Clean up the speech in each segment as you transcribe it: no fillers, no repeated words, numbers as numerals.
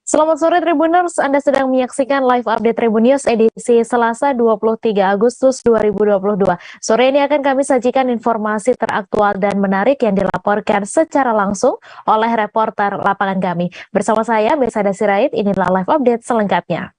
Selamat sore Tribuners, Anda sedang menyaksikan live update Tribun News edisi Selasa 23 Agustus 2022. Sore ini akan kami sajikan informasi teraktual dan menarik yang dilaporkan secara langsung oleh reporter lapangan kami. Bersama saya, Besada Sirait, inilah live update selengkapnya.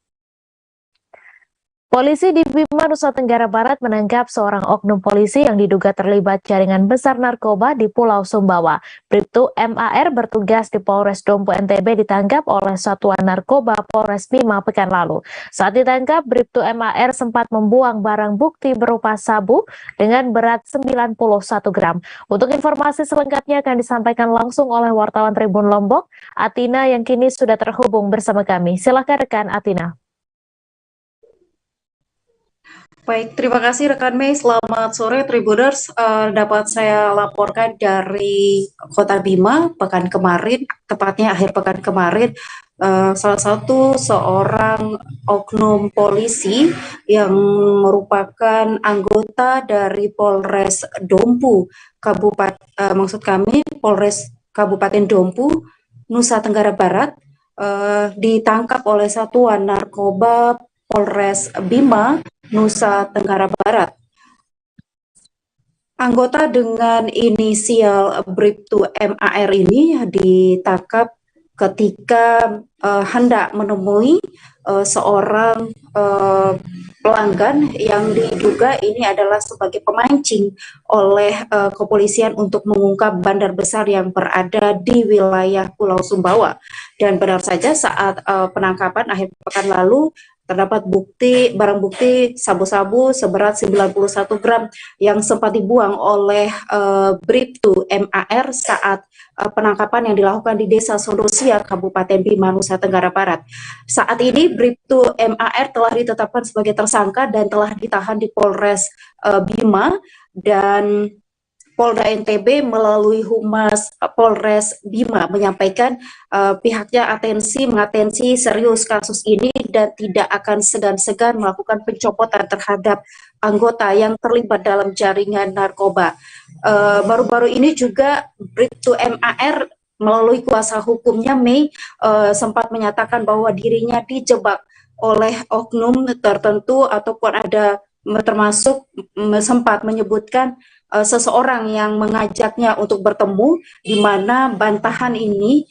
Polisi di Bima, Nusa Tenggara Barat menangkap seorang oknum polisi yang diduga terlibat jaringan besar narkoba di Pulau Sumbawa. Bribtu MAR bertugas di Polres Dompu NTB ditangkap oleh Satuan Narkoba Polres Bima pekan lalu. Saat ditangkap, Bribtu MAR sempat membuang barang bukti berupa sabu dengan berat 91 gram. Untuk informasi selengkapnya akan disampaikan langsung oleh wartawan Tribun Lombok, Atina, yang kini sudah terhubung bersama kami. Silakan rekan Atina. Baik, terima kasih rekan Mei. Selamat sore Tribuners. Dapat saya laporkan dari Kota Bima pekan kemarin, tepatnya akhir pekan kemarin, salah satu seorang oknum polisi yang merupakan anggota dari Polres Dompu, Polres Kabupaten Dompu, Nusa Tenggara Barat, ditangkap oleh Satuan Narkoba Polres Bima, Nusa Tenggara Barat. Anggota dengan inisial Bribtu MAR ini ditangkap ketika hendak menemui seorang pelanggan yang diduga ini adalah sebagai pemancing oleh kepolisian untuk mengungkap bandar besar yang berada di wilayah Pulau Sumbawa. Dan benar saja saat penangkapan akhir pekan lalu, terdapat barang bukti sabu-sabu seberat 91 gram yang sempat dibuang oleh Bribtu MAR saat penangkapan yang dilakukan di Desa Sondosia, Kabupaten Bima, Nusa Tenggara Barat. Saat ini Bribtu MAR telah ditetapkan sebagai tersangka dan telah ditahan di Polres Bima, dan Polda NTB melalui Humas Polres Bima menyampaikan pihaknya mengatensi serius kasus ini dan tidak akan segan-segan melakukan pencopotan terhadap anggota yang terlibat dalam jaringan narkoba. Baru-baru ini juga Bribtu MAR melalui kuasa hukumnya Mei sempat menyatakan bahwa dirinya dijebak oleh oknum tertentu ataupun ada termasuk sempat menyebutkan seseorang yang mengajaknya untuk bertemu, di mana bantahan ini,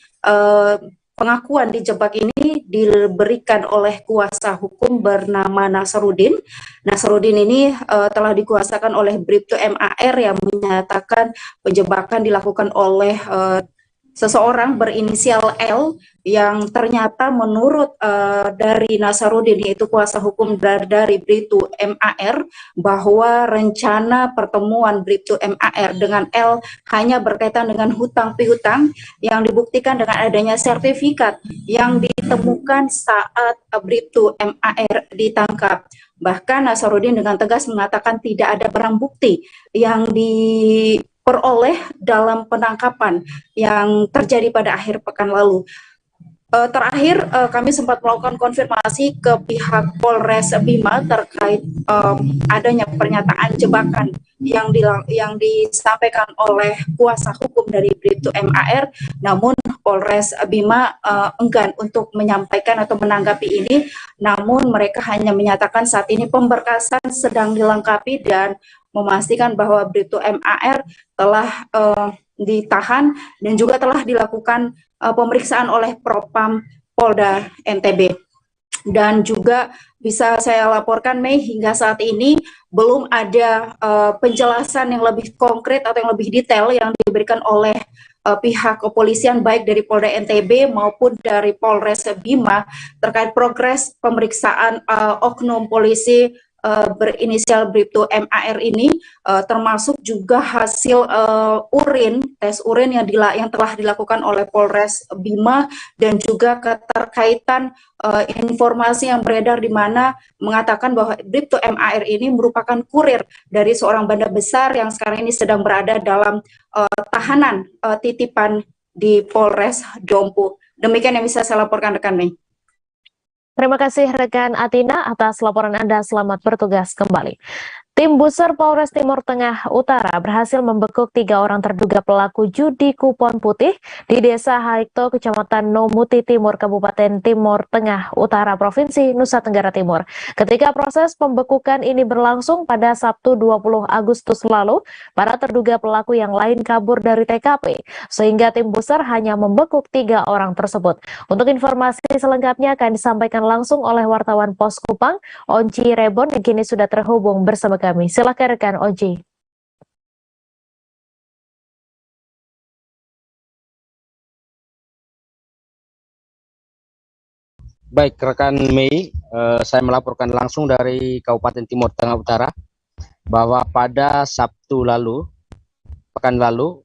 pengakuan dijebak ini diberikan oleh kuasa hukum bernama Nasrudin. Nasrudin ini telah dikuasakan oleh Bribtu MAR yang menyatakan penjebakan dilakukan oleh seseorang berinisial L yang ternyata menurut dari Nasarudin, yaitu kuasa hukum dari Bribtu MAR, bahwa rencana pertemuan Bribtu MAR dengan L hanya berkaitan dengan hutang piutang yang dibuktikan dengan adanya sertifikat yang ditemukan saat Bribtu MAR ditangkap. Bahkan Nasarudin dengan tegas mengatakan tidak ada barang bukti yang diperoleh dalam penangkapan yang terjadi pada akhir pekan lalu. Terakhir, kami sempat melakukan konfirmasi ke pihak Polres Bima terkait adanya pernyataan jebakan yang disampaikan oleh kuasa hukum dari Bribtu MAR, namun Polres Bima enggan untuk menyampaikan atau menanggapi ini, namun mereka hanya menyatakan saat ini pemberkasan sedang dilengkapi dan memastikan bahwa Bribtu MAR telah ditahan dan juga telah dilakukan pemeriksaan oleh Propam Polda NTB. Dan juga bisa saya laporkan, Mei, hingga saat ini belum ada penjelasan yang lebih konkret atau yang lebih detail yang diberikan oleh pihak kepolisian baik dari Polda NTB maupun dari Polres Bima terkait progres pemeriksaan oknum polisi berinisial Bribtu MAR ini, termasuk juga hasil tes urin yang telah dilakukan oleh Polres Bima, dan juga keterkaitan informasi yang beredar di mana mengatakan bahwa Bribtu MAR ini merupakan kurir dari seorang bandar besar yang sekarang ini sedang berada dalam tahanan titipan di Polres Dompu. Demikian yang bisa saya laporkan rekan Mei. Terima kasih rekan Atina atas laporan Anda. Selamat bertugas kembali. Tim Buser Polres Timur Tengah Utara berhasil membekuk 3 orang terduga pelaku judi kupon putih di Desa Haikto, Kecamatan Nomuti Timur, Kabupaten Timur Tengah Utara, Provinsi Nusa Tenggara Timur. Ketika proses pembekukan ini berlangsung pada Sabtu 20 Agustus lalu, para terduga pelaku yang lain kabur dari TKP, sehingga tim Buser hanya membekuk 3 orang tersebut. Untuk informasi selengkapnya akan disampaikan langsung oleh wartawan Pos Kupang, Onci Rebon, yang kini sudah terhubung bersama kami. Silakan rekan Onci. Baik, rekan Mei, saya melaporkan langsung dari Kabupaten Timur Tengah Utara bahwa pada Sabtu lalu, pekan lalu,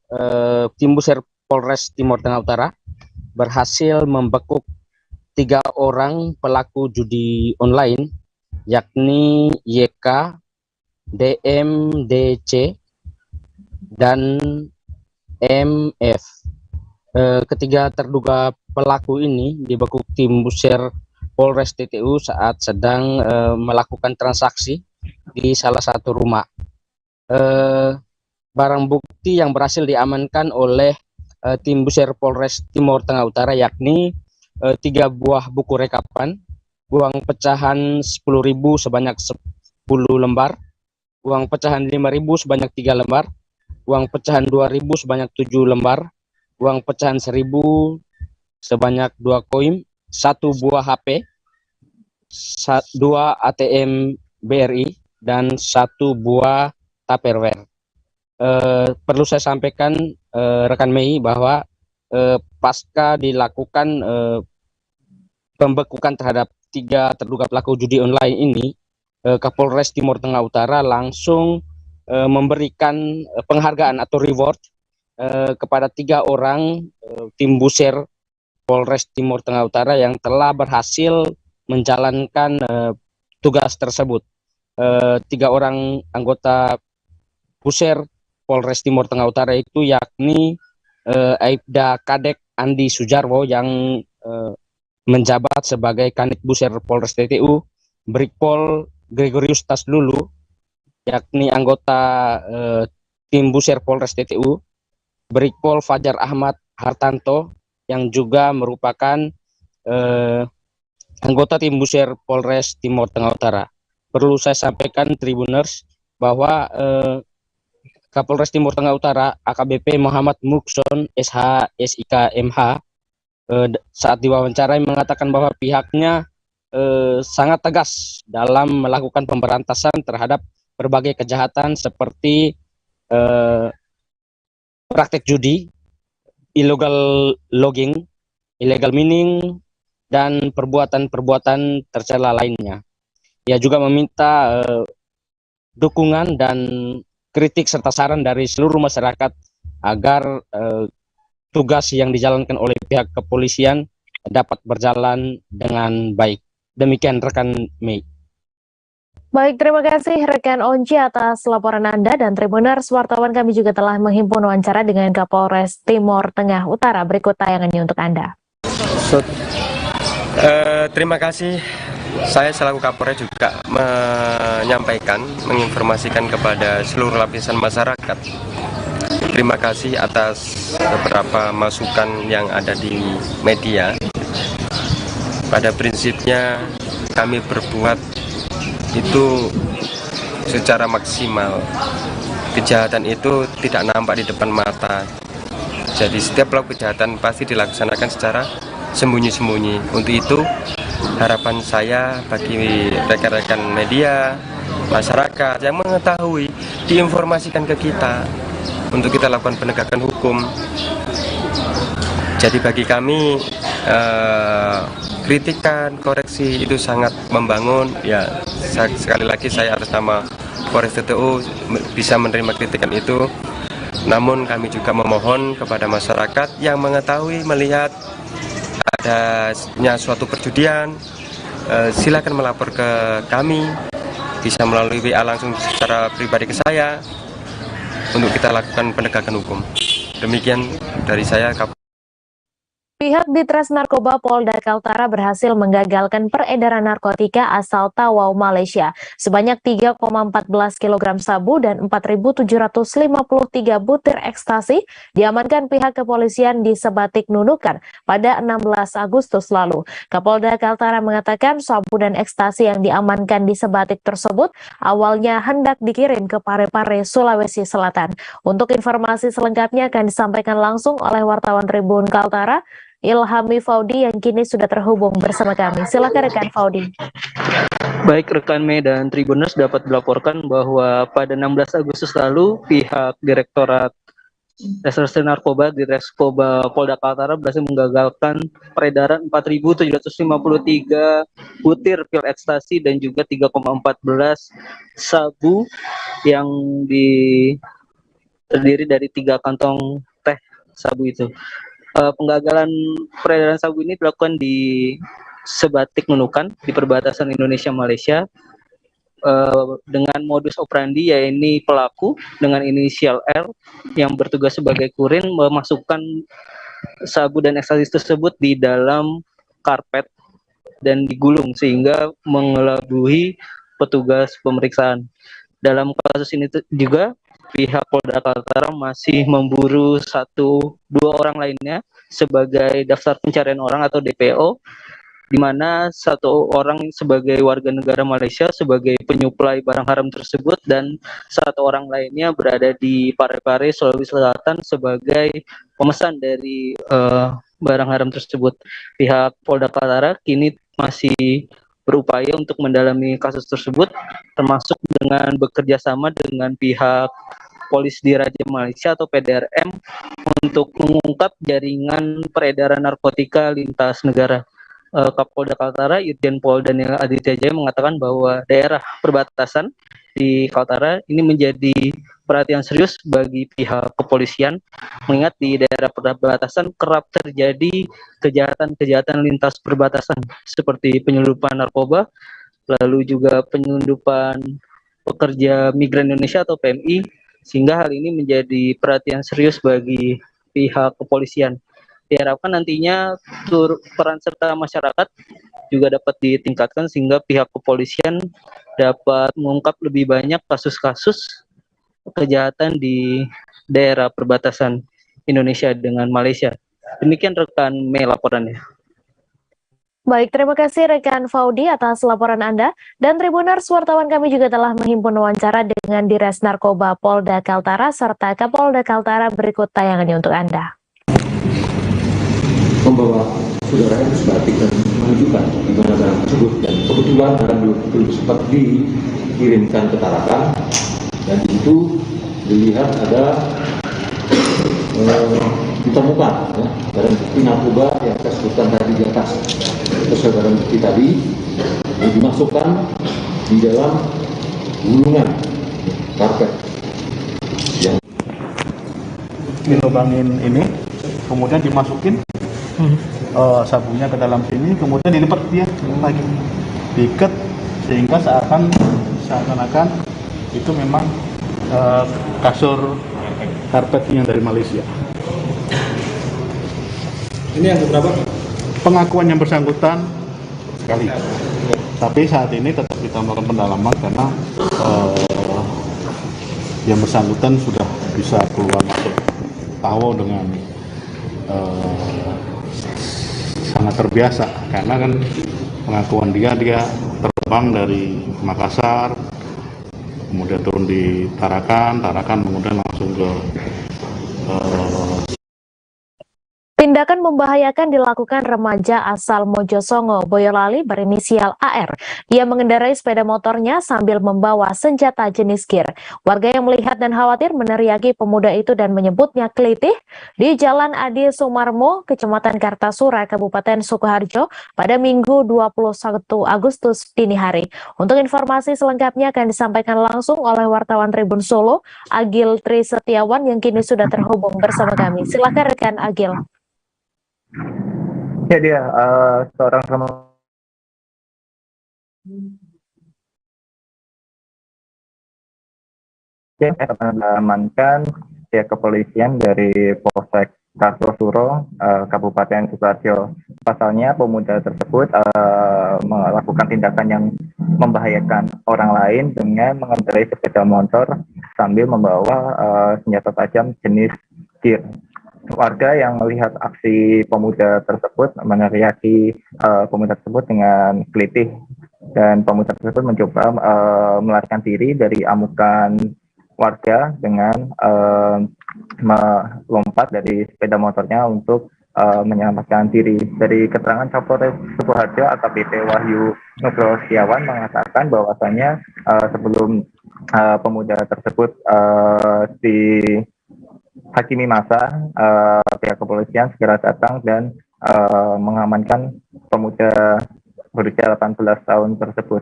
tim Buser Polres Timur Tengah Utara berhasil membekuk 3 orang pelaku judi online, yakni YK, DMDC, dan MF. Ketiga terduga pelaku ini dibekuk tim Buser Polres TTU saat sedang melakukan transaksi di salah satu rumah. Barang bukti yang berhasil diamankan oleh tim Buser Polres Timur Tengah Utara yakni 3 buah buku rekapan, uang pecahan 10.000 sebanyak 10 lembar, uang pecahan 5.000 sebanyak 3 lembar, uang pecahan 2.000 sebanyak 7 lembar, uang pecahan 1.000 sebanyak 2 koin, 1 buah HP, 2 ATM BRI, dan 1 buah Tupperware. Perlu saya sampaikan rekan Mei bahwa pasca dilakukan pembekukan terhadap 3 terduga pelaku judi online ini, Kapolres Timur Tengah Utara langsung memberikan penghargaan atau reward kepada 3 orang tim Buser Polres Timur Tengah Utara yang telah berhasil menjalankan tugas tersebut. 3 orang anggota Buser Polres Timur Tengah Utara itu yakni Aibda Kadek Andi Sujarwo yang menjabat sebagai Kanit Buser Polres TTU, Brigpol Gregorius Taslulu yakni anggota tim Buser Polres TTU, Brigpol Fajar Ahmad Hartanto yang juga merupakan anggota tim Buser Polres Timur Tengah Utara. Perlu saya sampaikan Tribuners bahwa Kapolres Timur Tengah Utara AKBP Muhammad Mukson SH SIK MH saat diwawancarai mengatakan bahwa pihaknya sangat tegas dalam melakukan pemberantasan terhadap berbagai kejahatan seperti praktek judi, illegal logging, illegal mining, dan perbuatan-perbuatan tercela lainnya. Ia juga meminta dukungan dan kritik serta saran dari seluruh masyarakat agar tugas yang dijalankan oleh pihak kepolisian dapat berjalan dengan baik. Demikian rekan Mei. Baik, terima kasih rekan Onci atas laporan Anda, dan Tribuners, wartawan kami juga telah menghimpun wawancara dengan Kapolres Timur Tengah Utara. Berikut tayangannya untuk Anda. Terima kasih. Saya selaku Kapolres juga menginformasikan kepada seluruh lapisan masyarakat. Terima kasih atas beberapa masukan yang ada di media. Pada prinsipnya kami berbuat itu secara maksimal. Kejahatan itu tidak nampak di depan mata. Jadi setiap pelaku kejahatan pasti dilaksanakan secara sembunyi-sembunyi. Untuk itu harapan saya bagi rekan-rekan media, masyarakat yang mengetahui, diinformasikan ke kita untuk kita lakukan penegakan hukum. Jadi bagi kami kritikan, koreksi itu sangat membangun. Ya, sekali lagi saya atas nama Polres TTU bisa menerima kritikan itu. Namun kami juga memohon kepada masyarakat yang mengetahui, melihat adanya suatu perjudian, silakan melapor ke kami, bisa melalui WA langsung secara pribadi ke saya untuk kita lakukan penegakan hukum. Demikian dari saya, Kapolres. Pihak Ditres Narkoba Polda Kaltara berhasil menggagalkan peredaran narkotika asal Tawau, Malaysia sebanyak 3,14 kg sabu dan 4.753 butir ekstasi diamankan pihak kepolisian di Sebatik Nunukan pada 16 Agustus lalu. Kapolda Kaltara mengatakan sabu dan ekstasi yang diamankan di Sebatik tersebut awalnya hendak dikirim ke Parepare, Sulawesi Selatan. Untuk informasi selengkapnya akan disampaikan langsung oleh wartawan Tribun Kaltara, Ilhami Faudi, yang kini sudah terhubung bersama kami. Silakan rekan Faudi. Baik rekan Mei dan Tribuners, dapat dilaporkan bahwa pada 16 Agustus lalu pihak Direktorat Reserse Narkoba di Reskoba Polda Kaltara berhasil menggagalkan peredaran 4.753 butir pil ekstasi dan juga 3,14 sabu yang terdiri dari 3 kantong teh sabu itu. Penggagalan peredaran sabu ini dilakukan di Sebatik Nunukan di perbatasan Indonesia-Malaysia dengan modus operandi yaitu pelaku dengan inisial L yang bertugas sebagai kurir memasukkan sabu dan ekstasi tersebut di dalam karpet dan digulung sehingga mengelabui petugas pemeriksaan. Dalam kasus ini juga pihak Polda Kaltara masih memburu 1-2 orang lainnya sebagai daftar pencarian orang atau DPO, di mana 1 orang sebagai warga negara Malaysia sebagai penyuplai barang haram tersebut dan 1 orang lainnya berada di Parepare, Sulawesi Selatan sebagai pemesan dari barang haram tersebut. Pihak Polda Kaltara kini masih berupaya untuk mendalami kasus tersebut, termasuk dengan bekerja sama dengan pihak Polisi Diraja Malaysia atau PDRM untuk mengungkap jaringan peredaran narkotika lintas negara. Kapolda Kaltara Irjen Pol Daniel Aditya Jaya mengatakan bahwa daerah perbatasan di Kaltara ini menjadi perhatian serius bagi pihak kepolisian, mengingat di daerah perbatasan kerap terjadi kejahatan-kejahatan lintas perbatasan seperti penyelundupan narkoba, lalu juga penyelundupan pekerja migran Indonesia atau PMI, sehingga hal ini menjadi perhatian serius bagi pihak kepolisian. Diharapkan nantinya peran serta masyarakat juga dapat ditingkatkan sehingga pihak kepolisian dapat mengungkap lebih banyak kasus-kasus kejahatan di daerah perbatasan Indonesia dengan Malaysia. Demikian rekan Mei laporannya. Baik, terima kasih rekan Faudi atas laporan Anda. Dan Tribuners, wartawan kami juga telah menghimpun wawancara dengan Dires Narkoba Polda Kaltara serta Kapolda Kaltara. Berikut tayangannya untuk Anda. Membawa saudara ke Sebatik dan menunjukkan di mana barang tersebut, dan kebetulan barang belum sempat dikirimkan ke Tarakan, dan itu dilihat ada ditemukan ya, barang bukti narkoba yang saya sebutkan tadi di atas. Sesuai barang bukti tadi yang dimasukkan di dalam gulungan karpet yang dilubangin ini, kemudian dimasukin sabunya ke dalam sini, kemudian dilipat dia lagi, diikat sehingga seakan-akan itu memang kasur karpet yang dari Malaysia. ini yang keberapa? Pengakuan yang bersangkutan sekali, tapi saat ini tetap kita melakukan pendalaman karena yang bersangkutan sudah bisa keluar masuk Tawau dengan sangat terbiasa, karena kan pengakuan dia terbang dari Makassar, kemudian turun di Tarakan kemudian langsung ke Tindakan membahayakan dilakukan remaja asal Mojosongo, Boyolali berinisial AR. Ia mengendarai sepeda motornya sambil membawa senjata jenis kir. Warga yang melihat dan khawatir meneriaki pemuda itu dan menyebutnya kelitih di Jalan Adi Sumarmo, Kecamatan Kartasura, Kabupaten Sukoharjo pada Minggu 21 Agustus dini hari. Untuk informasi selengkapnya akan disampaikan langsung oleh wartawan Tribun Solo, Agil Tri Setiawan, yang kini sudah terhubung bersama kami. Silakan rekan Agil. Ya, dia seorang remaja yang akan diamankan pihak kepolisian dari Polsek Kartosuro, Kabupaten Sidoarjo. Pasalnya pemuda tersebut melakukan tindakan yang membahayakan orang lain dengan mengendarai sepeda motor sambil membawa senjata tajam jenis kir. Warga yang melihat aksi pemuda tersebut meneriaki pemuda tersebut dengan kelitih, dan pemuda tersebut mencoba melarikan diri dari amukan warga dengan melompat dari sepeda motornya untuk menyelamatkan diri. Dari keterangan Kapolres Sukoharjo AKBP Wahyu Nugroho Setiawan mengatakan bahwasanya sebelum pemuda tersebut dihakimi massa, pihak kepolisian segera datang dan mengamankan pemuda berusia 18 tahun tersebut.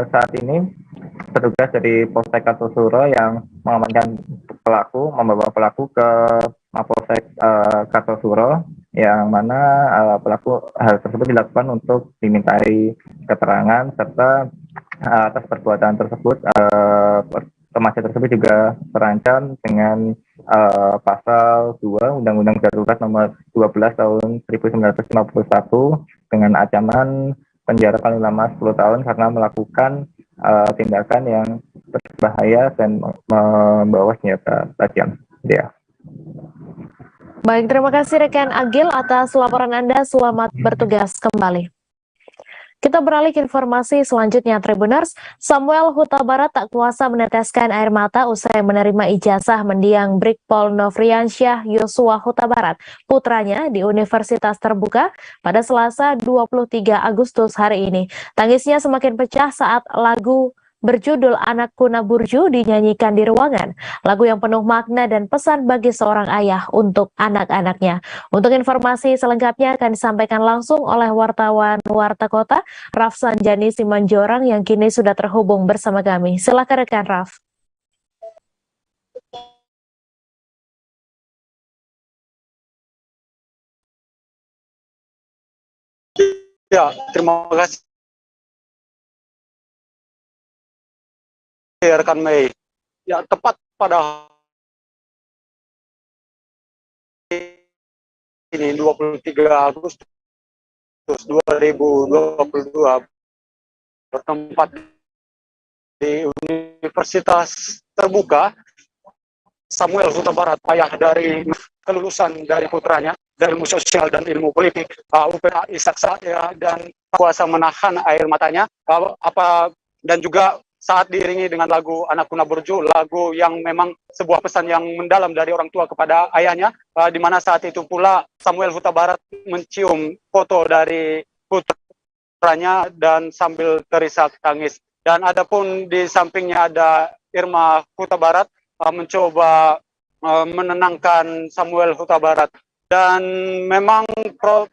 Saat ini petugas dari Polsek Kartosuro yang mengamankan pelaku membawa pelaku ke Mapolsek Kartosuro, yang mana hal tersebut dilakukan untuk dimintai keterangan serta atas perbuatan tersebut remaja tersebut juga terancam dengan pasal 2 Undang-Undang Darurat Nomor 12 Tahun 1951 dengan ancaman penjara paling lama 10 tahun karena melakukan tindakan yang berbahaya dan membawa senjata tajam. Ya. Baik, terima kasih rekan Agil atas laporan Anda. Selamat bertugas kembali. Kita beralih ke informasi selanjutnya, Tribuners. Samuel Huta Barat tak kuasa meneteskan air mata usai menerima ijazah mendiang Brigpol Nofriansyah Yosua Huta Barat, putranya di Universitas Terbuka pada Selasa 23 Agustus hari ini. Tangisnya semakin pecah saat lagu berjudul Anakku Naburju dinyanyikan di ruangan. Lagu yang penuh makna dan pesan bagi seorang ayah untuk anak-anaknya. Untuk informasi selengkapnya akan disampaikan langsung oleh wartawan Warta Kota, Rafsan Jani Simanjorang yang kini sudah terhubung bersama kami. Silakan rekan Raf. Ya, terima kasih rekan Mei. Ya, tepat pada ini 23 Agustus 2022 bertempat di Universitas Terbuka, Samuel Huta Barat, ayah dari kelulusan dari putranya dari ilmu sosial dan ilmu politik UPH Isaksa, ya, dan kuasa menahan air matanya dan juga saat diiringi dengan lagu Anakku Naburju, lagu yang memang sebuah pesan yang mendalam dari orang tua kepada ayahnya, di mana saat itu pula Samuel Huta Barat mencium foto dari putranya dan sambil terisak tangis. Dan adapun di sampingnya ada Irma Huta Barat mencoba menenangkan Samuel Huta Barat. Dan memang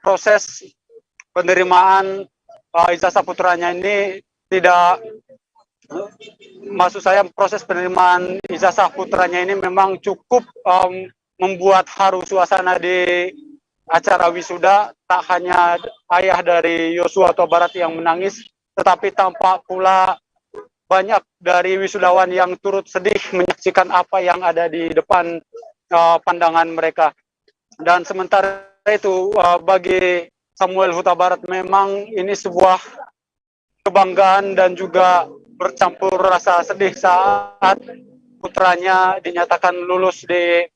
proses penerimaan ijazah putranya ini tidak, maksud saya proses penerimaan ijazah putranya ini memang cukup membuat haru suasana di acara wisuda. Tak hanya ayah dari Yosua Huta Barat yang menangis, tetapi tampak pula banyak dari wisudawan yang turut sedih menyaksikan apa yang ada di depan pandangan mereka. Dan sementara itu bagi Samuel Huta Barat memang ini sebuah kebanggaan dan juga bercampur rasa sedih saat putranya dinyatakan lulus di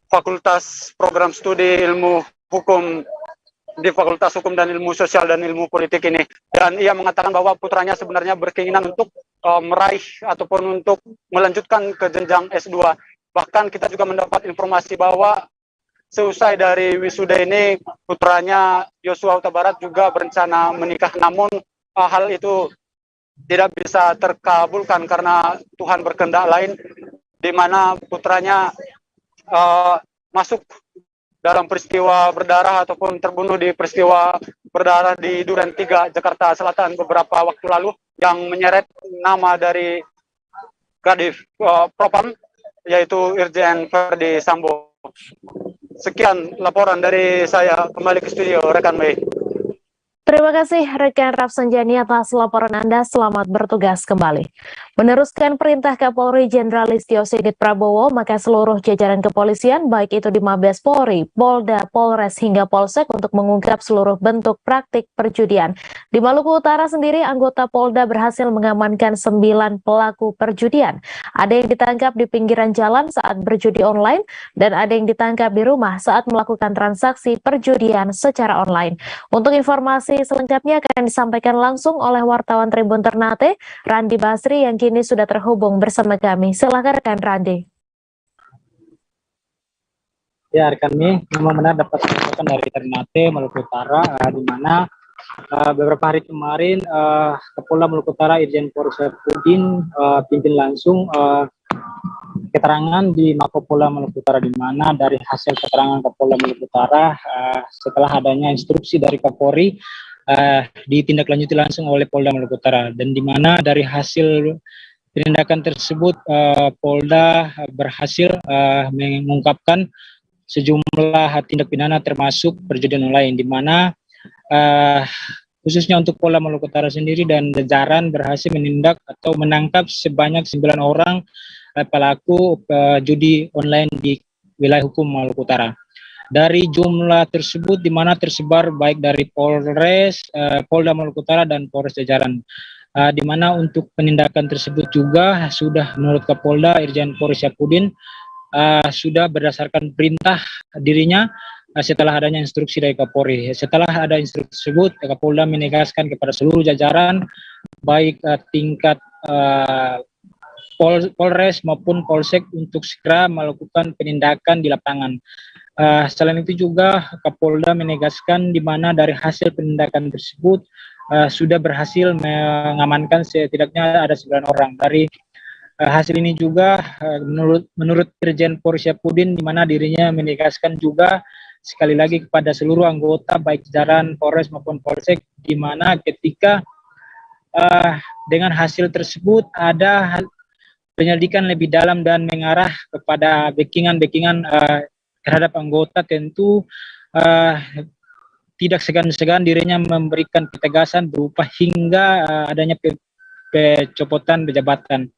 Fakultas Program Studi Ilmu Hukum di Fakultas Hukum dan Ilmu Sosial dan Ilmu Politik ini. Dan ia mengatakan bahwa putranya sebenarnya berkeinginan untuk meraih ataupun untuk melanjutkan ke jenjang S2. Bahkan kita juga mendapat informasi bahwa seusai dari wisuda ini putranya Yosua Huta Barat juga berencana menikah, namun hal itu tidak bisa terkabulkan karena Tuhan berkehendak lain, di mana putranya masuk dalam peristiwa berdarah ataupun terbunuh di peristiwa berdarah di Duren 3, Jakarta Selatan beberapa waktu lalu, yang menyeret nama dari Kadif Propam, yaitu Irjen Ferdi Sambo. Sekian laporan dari saya, kembali ke studio rekan Mei. Terima kasih rekan Rafsanjani atas laporan Anda. Selamat bertugas kembali. Meneruskan perintah Kapolri Jenderal Listio Sigit Prabowo, maka seluruh jajaran kepolisian, baik itu di Mabes Polri, Polda, Polres, hingga Polsek untuk mengungkap seluruh bentuk praktik perjudian. Di Maluku Utara sendiri, anggota Polda berhasil mengamankan 9 pelaku perjudian. Ada yang ditangkap di pinggiran jalan saat berjudi online, dan ada yang ditangkap di rumah saat melakukan transaksi perjudian secara online. Untuk informasi selengkapnya akan disampaikan langsung oleh wartawan Tribun Ternate, Randi Basri, yang kini sudah terhubung bersama kami. Silakan rekan Randi. Ya, rekan kami memang benar dapat dilaporkan dari Ternate, Maluku Utara, di mana beberapa hari kemarin Kapolda Maluku Utara Irjen Polisi Sapudin pimpin langsung keterangan di Mapolda Maluku Utara, di mana dari hasil keterangan Kapolda Maluku Utara setelah adanya instruksi dari Kapolri ditindaklanjuti langsung oleh Polda Maluku Utara, dan di mana dari hasil penindakan tersebut Polda berhasil mengungkapkan sejumlah tindak pidana termasuk perjudian online, di mana khususnya untuk Polda Maluku Utara sendiri dan jajaran berhasil menindak atau menangkap sebanyak 9 orang pelaku judi online di wilayah hukum Maluku Utara. Dari jumlah tersebut, di mana tersebar baik dari Polres, Polda Maluku Utara, dan Polres jajaran. Di mana untuk penindakan tersebut juga sudah menurut Kapolda Irjen Polisi Sapudin sudah berdasarkan perintah dirinya setelah adanya instruksi dari Kapolri. Setelah ada instruksi tersebut, Kapolda menegaskan kepada seluruh jajaran baik tingkat Polres maupun Polsek untuk segera melakukan penindakan di lapangan. Selain itu juga Kapolda menegaskan di mana dari hasil penindakan tersebut sudah berhasil mengamankan setidaknya ada 9 orang. Dari hasil ini juga menurut Irjen Polisi Sapudin, di mana dirinya menegaskan juga sekali lagi kepada seluruh anggota baik jajaran Polres maupun Polsek, di mana ketika dengan hasil tersebut ada penyelidikan lebih dalam dan mengarah kepada backingan terhadap anggota, tentu tidak segan-segan dirinya memberikan ketegasan berupa hingga adanya pencopotan jabatan.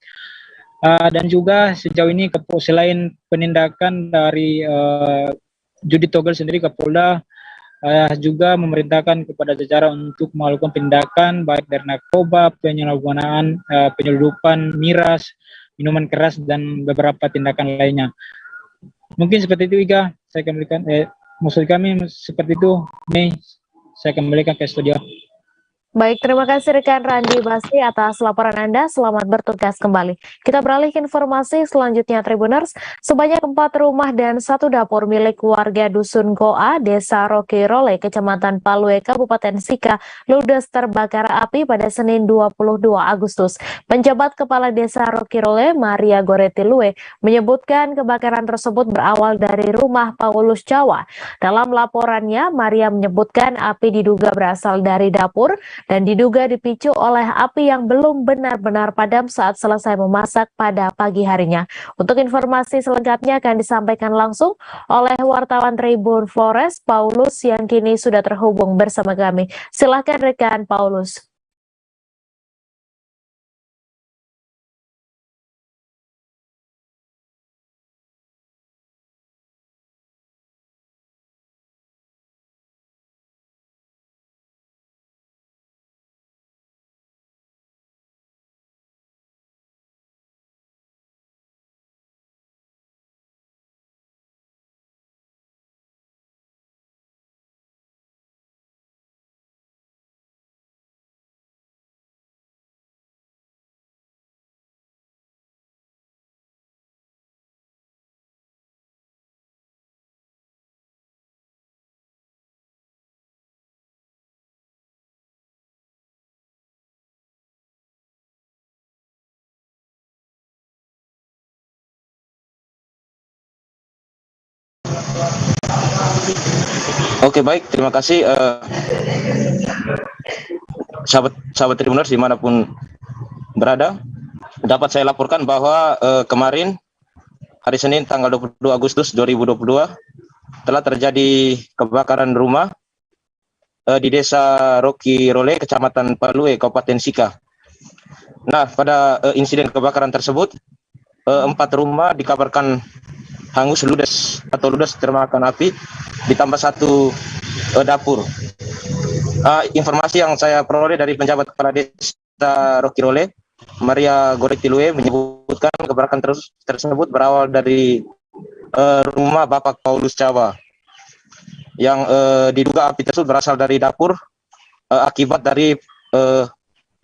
Dan juga sejauh ini selain penindakan dari judi togel sendiri, Kapolda juga memerintahkan kepada jajaran untuk melakukan penindakan baik dari narkoba, penyalahgunaan, penyeludupan miras, minuman keras, dan beberapa tindakan lainnya. Mungkin seperti itu, Iga. Saya kembalikan, maksud kami seperti itu, Mei. Saya kembalikan ke studio. Baik, terima kasih rekan Randi Basri atas laporan Anda. Selamat bertugas kembali. Kita beralih ke informasi selanjutnya, Tribuners. Sebanyak 4 rumah dan 1 dapur milik warga Dusun Goa, Desa Rokirole, Kecamatan Palue, Kabupaten Sika, ludes terbakar api pada Senin 22 Agustus. Penjabat Kepala Desa Rokirole, Maria Goretilue, menyebutkan kebakaran tersebut berawal dari rumah Paulus Jawa. Dalam laporannya, Maria menyebutkan api diduga berasal dari dapur dan diduga dipicu oleh api yang belum benar-benar padam saat selesai memasak pada pagi harinya. Untuk informasi selengkapnya akan disampaikan langsung oleh wartawan Tribun Flores, Paulus, yang kini sudah terhubung bersama kami. Silakan rekan Paulus. Oke, baik, terima kasih sahabat Tribuners dimanapun berada. Dapat saya laporkan bahwa kemarin hari Senin tanggal 22 Agustus 2022 telah terjadi kebakaran rumah di Desa Roki Role, Kecamatan Palue, Kabupaten Sika. Nah, pada insiden kebakaran tersebut, 4 rumah dikabarkan hangus ludes termakan api, ditambah 1 dapur. Informasi yang saya peroleh dari penjabat kepala Desa Roki Role, Maria Goretilue, menyebutkan kebakaran tersebut berawal dari rumah Bapak Paulus Cawa, yang diduga api tersebut berasal dari dapur akibat dari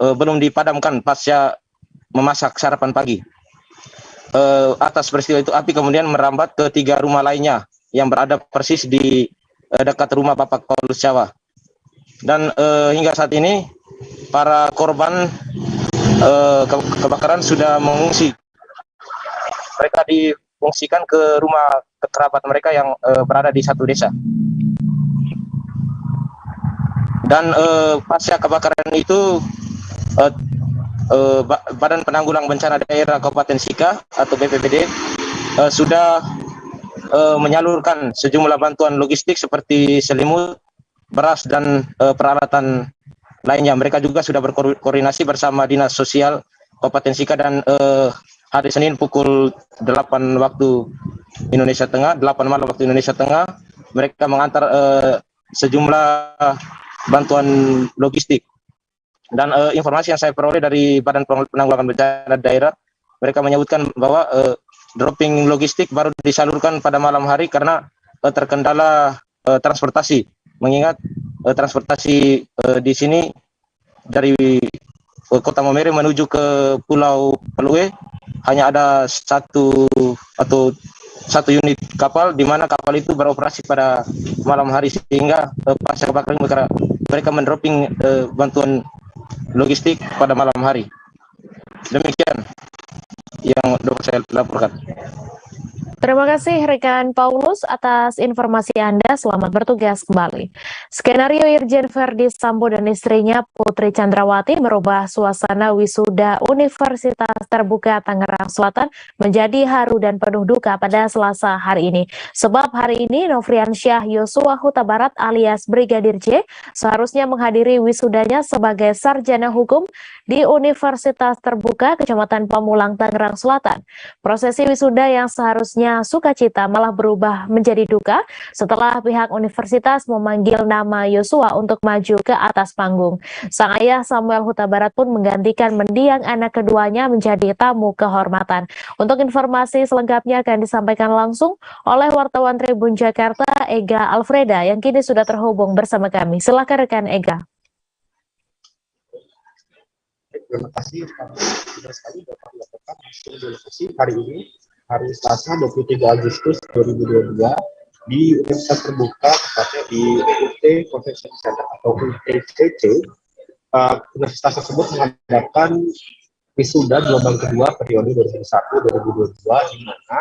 belum dipadamkan pasca memasak sarapan pagi. Atas peristiwa itu api kemudian merambat ke 3 rumah lainnya yang berada persis di dekat rumah Bapak Paulus Cawa. Dan hingga saat ini para korban kebakaran sudah mengungsi. Mereka difungsikan ke rumah kerabat mereka yang berada di satu desa. Dan pasca kebakaran itu Badan Penanggulang Bencana Daerah Kabupaten Sika atau BPBD sudah menyalurkan sejumlah bantuan logistik seperti selimut, beras, dan peralatan lainnya. Mereka juga sudah berkoordinasi bersama Dinas Sosial Kabupaten Sika dan hari Senin pukul 8 waktu Indonesia Tengah, 8 malam waktu Indonesia Tengah, mereka mengantar sejumlah bantuan logistik. Dan informasi yang saya peroleh dari Badan Penanggulangan Bencana Daerah, mereka menyebutkan bahwa dropping logistik baru disalurkan pada malam hari karena terkendala transportasi. Mengingat transportasi di sini dari Kota Maumere menuju ke Pulau Palue hanya ada satu unit kapal, di mana kapal itu beroperasi pada malam hari, sehingga pasca kebakaran mereka mendropping bantuan logistik pada malam hari. Demikian yang dapat saya laporkan. Terima kasih rekan Paulus atas informasi Anda. Selamat bertugas kembali. Skenario Irjen Verdi Sambo dan istrinya Putri Chandrawati merubah suasana wisuda Universitas Terbuka Tangerang Selatan menjadi haru dan penuh duka pada Selasa hari ini. Sebab hari ini Nofriansyah Yosua Huta Barat alias Brigadir J seharusnya menghadiri wisudanya sebagai sarjana hukum di Universitas Terbuka Kecamatan Pamulang, Tangerang Selatan. Prosesi wisuda yang seharusnya sukacita malah berubah menjadi duka setelah pihak universitas memanggil nama Yosua untuk maju ke atas panggung. Sang ayah Samuel Huta Barat pun menggantikan mendiang anak keduanya menjadi tamu kehormatan. Untuk informasi selengkapnya akan disampaikan langsung oleh wartawan Tribun Jakarta Ega Alfreda yang kini sudah terhubung bersama kami. Silakan rekan Ega. Terima kasih, sudah sekali dapat dilaporkan hasil di lokasi hari ini, hari Selasa 23 Agustus 2022 di Universitas Terbuka, tepatnya di UT Convention Center atau UTCC. Universitas tersebut mengadakan wisuda gelombang kedua periode 2001-2022, di mana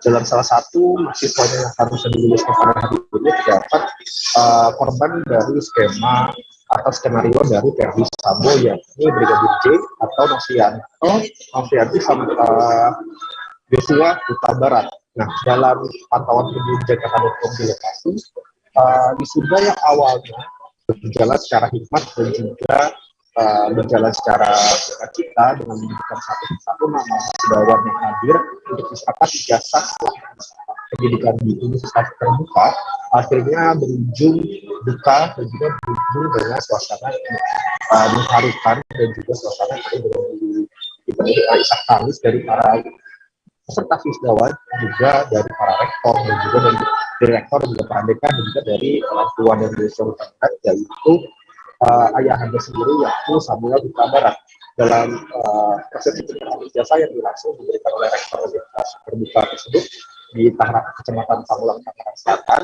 dalam salah satu mahasiswanya yang harusnya diluluskan pada hari ini terdapat korban dari skema atau skenario dari Verdi Sambo, yakni Brigadir J atau Nofriansyah Yosua Huta Barat. Nah, dalam pantauan Tribun Jakarta.com di lokasi, wisuda yang awalnya berjalan secara hikmat dan juga berjalan secara sukacita dengan menyebutkan satu nama wisudawan yang hadir untuk mendapat ijazah pendidikan di Universitas Terbuka, akhirnya berujung duka dan juga berujung dengan suasana mengharukan dan juga suasana yang dipenuhi isak tangis dari para peserta wisudawan, juga dari para rektor dan juga dari direktur dan juga para dekan dan juga dari orang tua dan Yosua Huta Barat, yaitu ayahanda sendiri yakni Samuel Huta Barat. Dalam proses penyerahan ijazah yang langsung diberikan oleh rektor Universitas Terbuka tersebut di Kecamatan Pamulang, Tangerang Selatan,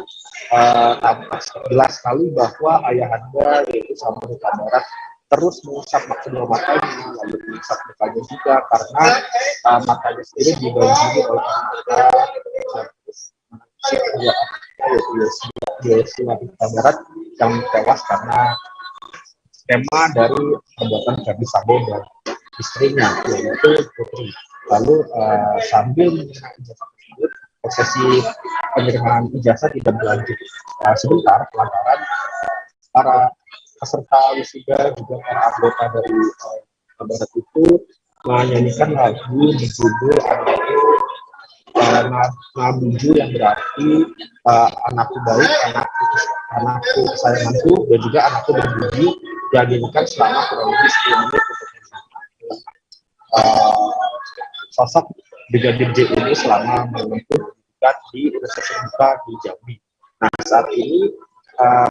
tampak jelas sekali bahwa ayahanda yaitu Samuel Huta Barat terus mengusap kedua matanya, lalu mengusap mukanya juga karena matanya sendiri dibanjiri oleh Yosua Huta Barat yang tewas karena skema dari perbuatan Verdi Sambo dan istrinya yaitu Putri. Lalu sambil menerima ijazah tersebut, prosesi penyerahan ijazah tidak berlanjut sebentar lantaran para peserta wisuda juga para anggota dari Barat itu menyanyikan lagu berjudul Nabuju, yang berarti anakku baik, anakku kesayanganku, dan juga anakku berbudi, yang dinyanyikan selama kurang lebih 10 menit untuk sosok Brigadir J ini selama menempuh pendidikan di Universitas Terbuka di Jambi. Nah, saat ini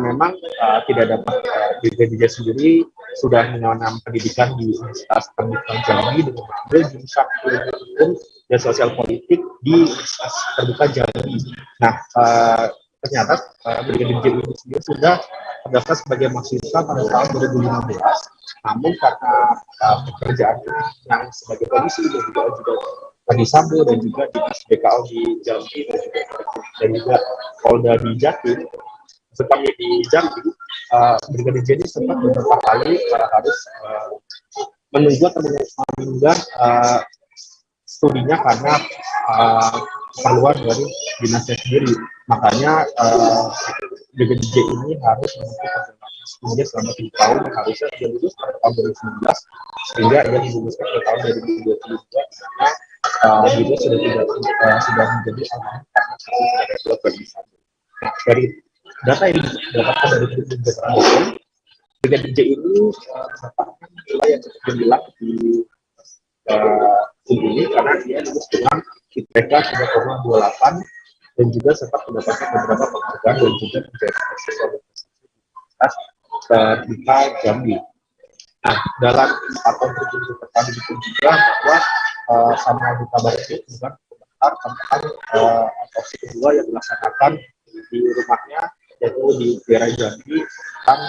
memang tidak dapat Brigadir J sendiri sudah mengenyam pendidikan di Universitas Terbuka Jambi dengan mengambil jurusan Ilmu Hukum dan Sosial Politik di Universitas Terbuka Jambi. Nah, ternyata Brigadir J ini sendiri sudah terdaftar sebagai mahasiswa pada tahun 2015, namun karena pekerjaan yang sebagai polisi dan juga Ferdi Sambo dan juga dinas BKO di Jambi dan juga Polda di Jatim, serta di Jambi, Brigadir J ini sempat beberapa kali harus menunggu atau menunda studinya karena keperluan dari dinasnya sendiri. Makanya Brigadir J ini harus menempuh studinya selama 7 tahun, yang harusnya dia lulus pada tahun 2019, sehingga ia diluluskan pada tahun 2022, karena dia sudah menjadi almarhum karena kasus pedofil Ferdi Sambo. Nah, dari data yang didapatkan dari Brigadir J ini mendapatkan nilai yang cukup gemilang di ini karena dia lulus dengan IPK 3,28 dan juga sempat mendapatkan beberapa penghargaan dan juga menjadi mahasiswa Universitas Terbuka Jambi. Nah, dalam 4 tahun berturut-turut pertama itu juga bahwa sama Duta Barat itu juga komentar tentang otopsi kedua yang dilaksanakan di rumahnya, yaitu di daerah Jambi, tentang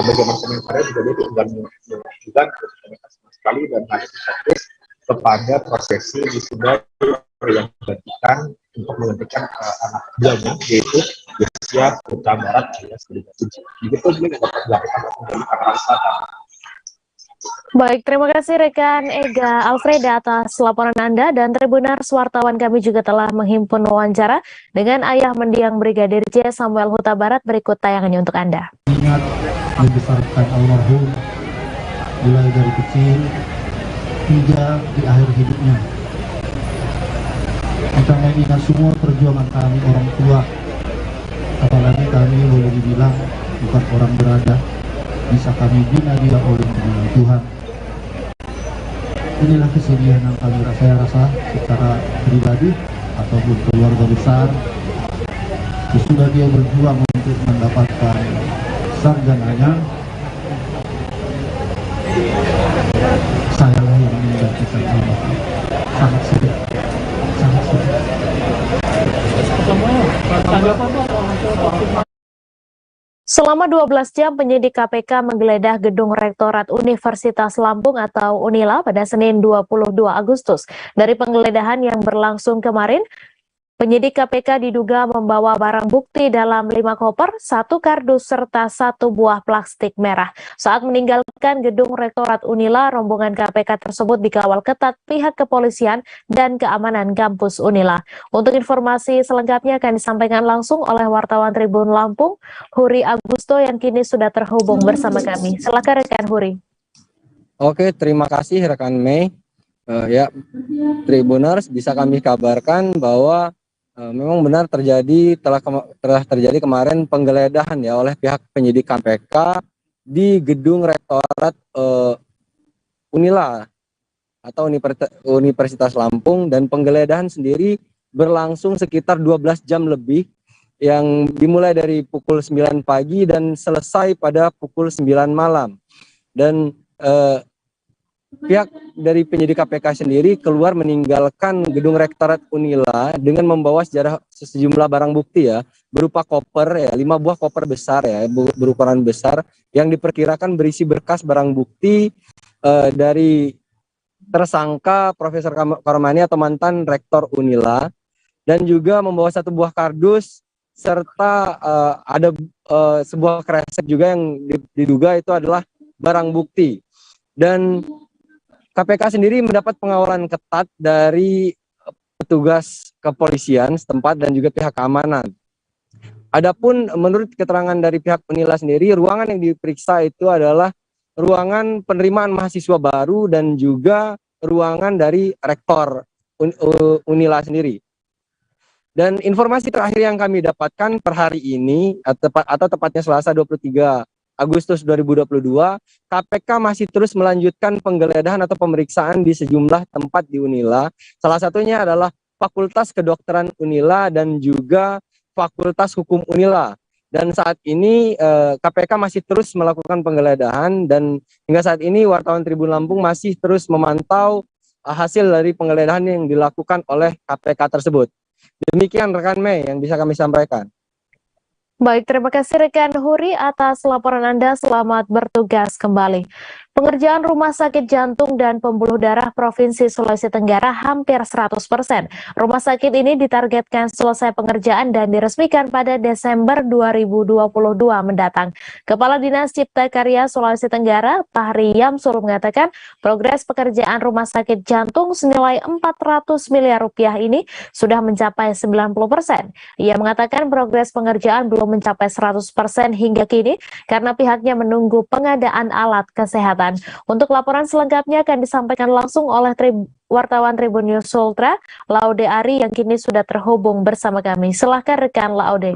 bagaimana komentarnya juga dia tidak mengajukan komentar sama sekali dan hanya fokus kepada prosesi wisuda yang digantikan untuk menggantikan anak keduanya, yaitu Yosya Huta Barat alias Brigadir J. Begitu yang dapat dilakukan dari Tangerang Selatan. Baik, terima kasih rekan Ega Alfreda atas laporan Anda, dan Tribunars wartawan kami juga telah menghimpun wawancara dengan ayah mendiang Brigadir J Samuel Huta Barat. Berikut tayangannya untuk Anda. Ingat membesarkan almarhum mulai dari kecil hingga di akhir hidupnya. Kita mengingat semua perjuangan kami orang tua, apalagi kami boleh dibilang bukan orang berada, bisa kami bina dia oleh Tuhan. Inilah kesedihan yang saya rasa secara pribadi ataupun keluarga besar. Sesudah dia berjuang untuk mendapatkan sarjananya, saya yang menggantikan almarhum. Sangat sedih, sangat sedih. Selama 12 jam, penyidik KPK menggeledah gedung Rektorat Universitas Lampung atau UNILA pada Senin 22 Agustus. Dari penggeledahan yang berlangsung kemarin, penyidik KPK diduga membawa barang bukti dalam 5 koper, 1 kardus, serta 1 buah plastik merah. Saat meninggalkan gedung Rektorat UNILA, rombongan KPK tersebut dikawal ketat pihak kepolisian dan keamanan kampus UNILA. Untuk informasi selengkapnya akan disampaikan langsung oleh wartawan Tribun Lampung, Huri Agusto, yang kini sudah terhubung bersama kami. Silakan rekan Huri. Oke, terima kasih rekan Mei. Ya, Tribuners, bisa kami kabarkan bahwa memang benar telah terjadi kemarin penggeledahan ya oleh pihak penyidik KPK di gedung Rektorat UNILA atau Universitas Lampung, dan penggeledahan sendiri berlangsung sekitar 12 jam lebih, yang dimulai dari pukul 9 pagi dan selesai pada pukul 9 malam. Dan pihak dari penyidik KPK sendiri keluar meninggalkan gedung Rektorat UNILA dengan membawa sejumlah barang bukti ya, berupa koper ya, 5 buah koper besar ya, berukuran besar, yang diperkirakan berisi berkas barang bukti dari tersangka Profesor Karmani atau mantan Rektor UNILA, dan juga membawa 1 buah kardus serta ada sebuah kresek juga yang diduga itu adalah barang bukti. Dan KPK sendiri mendapat pengawalan ketat dari petugas kepolisian setempat dan juga pihak keamanan. Adapun menurut keterangan dari pihak Unila sendiri, ruangan yang diperiksa itu adalah ruangan penerimaan mahasiswa baru dan juga ruangan dari rektor Unila sendiri. Dan informasi terakhir yang kami dapatkan per hari ini atau tepatnya Selasa 23 Agustus 2022, KPK masih terus melanjutkan penggeledahan atau pemeriksaan di sejumlah tempat di Unila. Salah satunya adalah Fakultas Kedokteran Unila dan juga Fakultas Hukum Unila. Dan saat ini KPK masih terus melakukan penggeledahan dan hingga saat ini wartawan Tribun Lampung masih terus memantau hasil dari penggeledahan yang dilakukan oleh KPK tersebut. Demikian rekan Mei yang bisa kami sampaikan. Baik, terima kasih rekan Huri atas laporan Anda. Selamat bertugas kembali. Pengerjaan Rumah Sakit Jantung dan Pembuluh Darah Provinsi Sulawesi Tenggara hampir 100%. Rumah sakit ini ditargetkan selesai pengerjaan dan diresmikan pada Desember 2022 mendatang. Kepala Dinas Cipta Karya Sulawesi Tenggara, Fahri Yamsul mengatakan progres pekerjaan Rumah Sakit Jantung senilai 400 miliar rupiah ini sudah mencapai 90%. Ia mengatakan progres pengerjaan belum mencapai 100% hingga kini karena pihaknya menunggu pengadaan alat kesehatan. Untuk laporan selengkapnya akan disampaikan langsung oleh wartawan Tribun News Ultra, Laude Ari yang kini sudah terhubung bersama kami. Silahkan rekan Laude.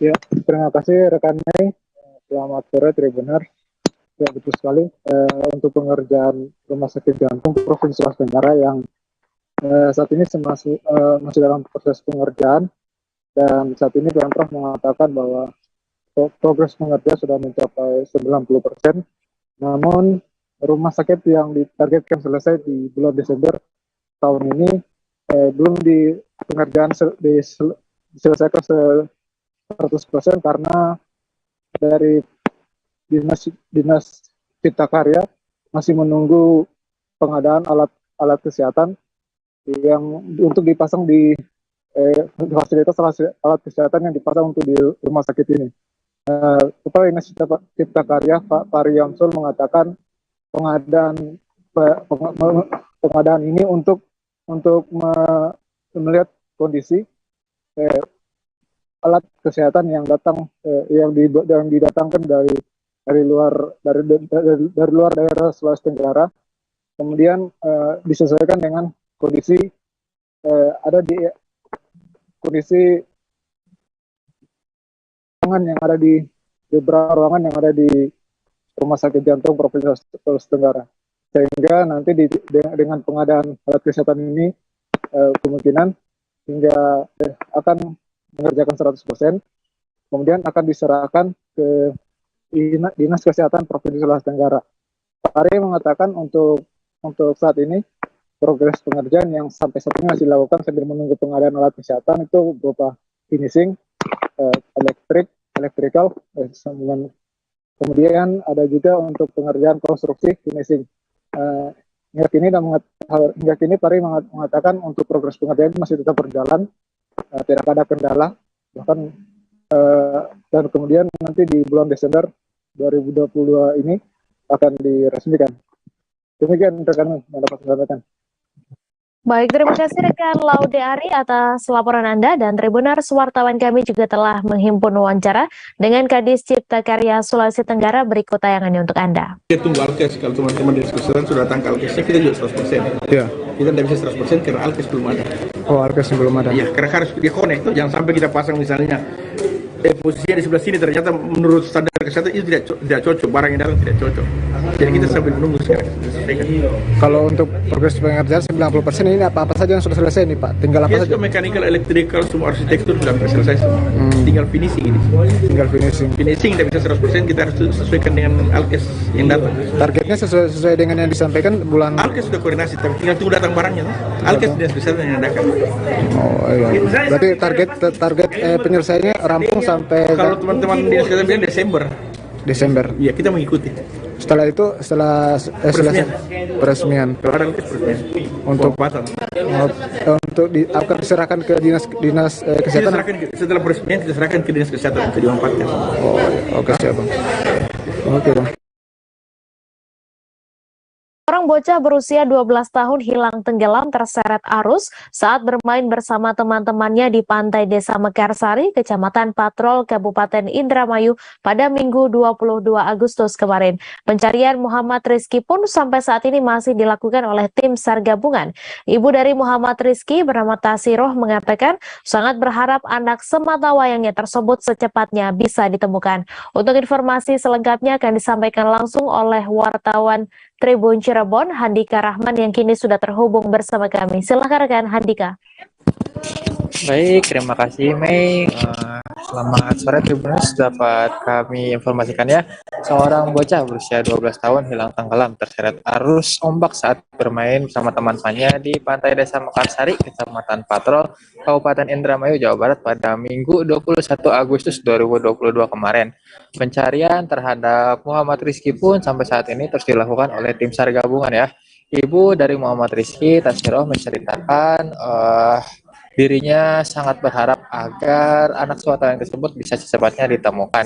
Ya, terima kasih rekan Mei. Selamat sore Tribuners. Ya, betul sekali. Untuk pengerjaan Rumah Sakit Jantung Provinsi Sulawesi Tenggara yang saat ini masih dalam proses pengerjaan, dan saat ini Pemprov mengatakan bahwa progres pengerjaan sudah mencapai 90%, namun rumah sakit yang ditargetkan selesai di bulan Desember tahun ini belum di pengerjaan diselesaikan 100% karena dari Dinas Cipta Karya masih menunggu pengadaan alat kesehatan yang untuk dipasang di fasilitas alat kesehatan yang dipasang untuk di rumah sakit ini. Kepala Dinas Cipta Karya Pak Fahri Yamsul mengatakan pengadaan ini untuk melihat kondisi alat kesehatan yang didatangkan dari luar daerah Sulawesi Tenggara, kemudian disesuaikan dengan kondisi ruangan yang ada di beberapa ruangan yang ada di Rumah Sakit Jantung Provinsi Sulawesi Tenggara, sehingga nanti dengan pengadaan alat kesehatan ini kemungkinan hingga akan mengerjakan 100%, kemudian akan diserahkan ke Dinas Kesehatan Provinsi Sulawesi Tenggara. Pak Ari mengatakan untuk saat ini progres pengerjaan yang sampai saat ini masih dilakukan sambil menunggu pengadaan alat kesehatan itu berupa finishing, electrical, kemudian ada juga untuk pengerjaan konstruksi finishing. Hingga kini Pari mengatakan untuk progres pengerjaan masih tetap berjalan, tidak ada kendala, bahkan dan kemudian nanti di bulan Desember 2022 ini akan diresmikan. Demikian rekan yang dapat saya sampaikan. Baik, terima kasih rekan Laude Ari atas laporan Anda, dan Tribuners wartawan kami juga telah menghimpun wawancara dengan Kadis Cipta Karya Sulawesi Tenggara. Berikut tayangannya untuk Anda. Kita tunggu Alkes, kalau teman-teman di kesehatan sudah datang ke Alkesnya, kita juga 100%. Iya. Kita tidak bisa 100% karena Alkes belum ada. Oh, Alkes belum ada. Iya, karena harus dia connect, jangan sampai kita pasang misalnya posisinya di sebelah sini ternyata menurut standar kesehatan itu tidak cocok, barang yang datang tidak cocok. Jadi kita sambil menunggu sekarang. Kalau untuk progres pengerjaan 90% ini apa saja yang sudah selesai nih Pak? Tinggal apa saja? Mechanical, electrical, semua arsitektur sudah selesai semua. Tinggal finishing ini. Tinggal finishing. Finishing tidak bisa 100%, kita harus sesuaikan dengan Alkes yang datang. Targetnya sesuai dengan yang disampaikan bulan. Alkes sudah koordinasi, tapi tinggal tunggu datang barangnya. Alkes Dinas Kesehatan yang adakan. Oh iya. Berarti target penyelesaiannya rampung sampai. Kalau teman-teman Dinas Kesehatan bilang Desember. Iya, kita mengikuti. Setelah itu, peresmian. Untuk akan diserahkan ke dinas kesehatan. Setelah peresmian kita serahkan ke Dinas Kesehatan untuk dimanfaatkan. Oh, oke siap Bang. Oke Bang. Orang Seorang bocah berusia 12 tahun hilang tenggelam terseret arus saat bermain bersama teman-temannya di pantai Desa Mekarsari, Kecamatan Patrol, Kabupaten Indramayu pada Minggu 22 Agustus kemarin. Pencarian Muhammad Rizky pun sampai saat ini masih dilakukan oleh tim SAR gabungan. Ibu dari Muhammad Rizky bernama Tasiroh mengatakan sangat berharap anak sematawayangnya tersebut secepatnya bisa ditemukan. Untuk informasi selengkapnya akan disampaikan langsung oleh wartawan Tribun Cirebon, Handika Rahman yang kini sudah terhubung bersama kami. Silakan rekan Handika. Baik, terima kasih Mei. Selamat sore Tribuners, dapat kami informasikan ya. Seorang bocah berusia 12 tahun hilang tenggelam terseret arus ombak saat bermain bersama teman-temannya di pantai Desa Mekarsari, Kecamatan Patrol, Kabupaten Indramayu, Jawa Barat pada Minggu 21 Agustus 2022 kemarin. Pencarian terhadap Muhammad Rizky pun sampai saat ini terus dilakukan oleh tim SAR gabungan ya. Ibu dari Muhammad Rizky, Tasiroh, menceritakan dirinya sangat berharap agar anak sematawayang tersebut bisa secepatnya ditemukan.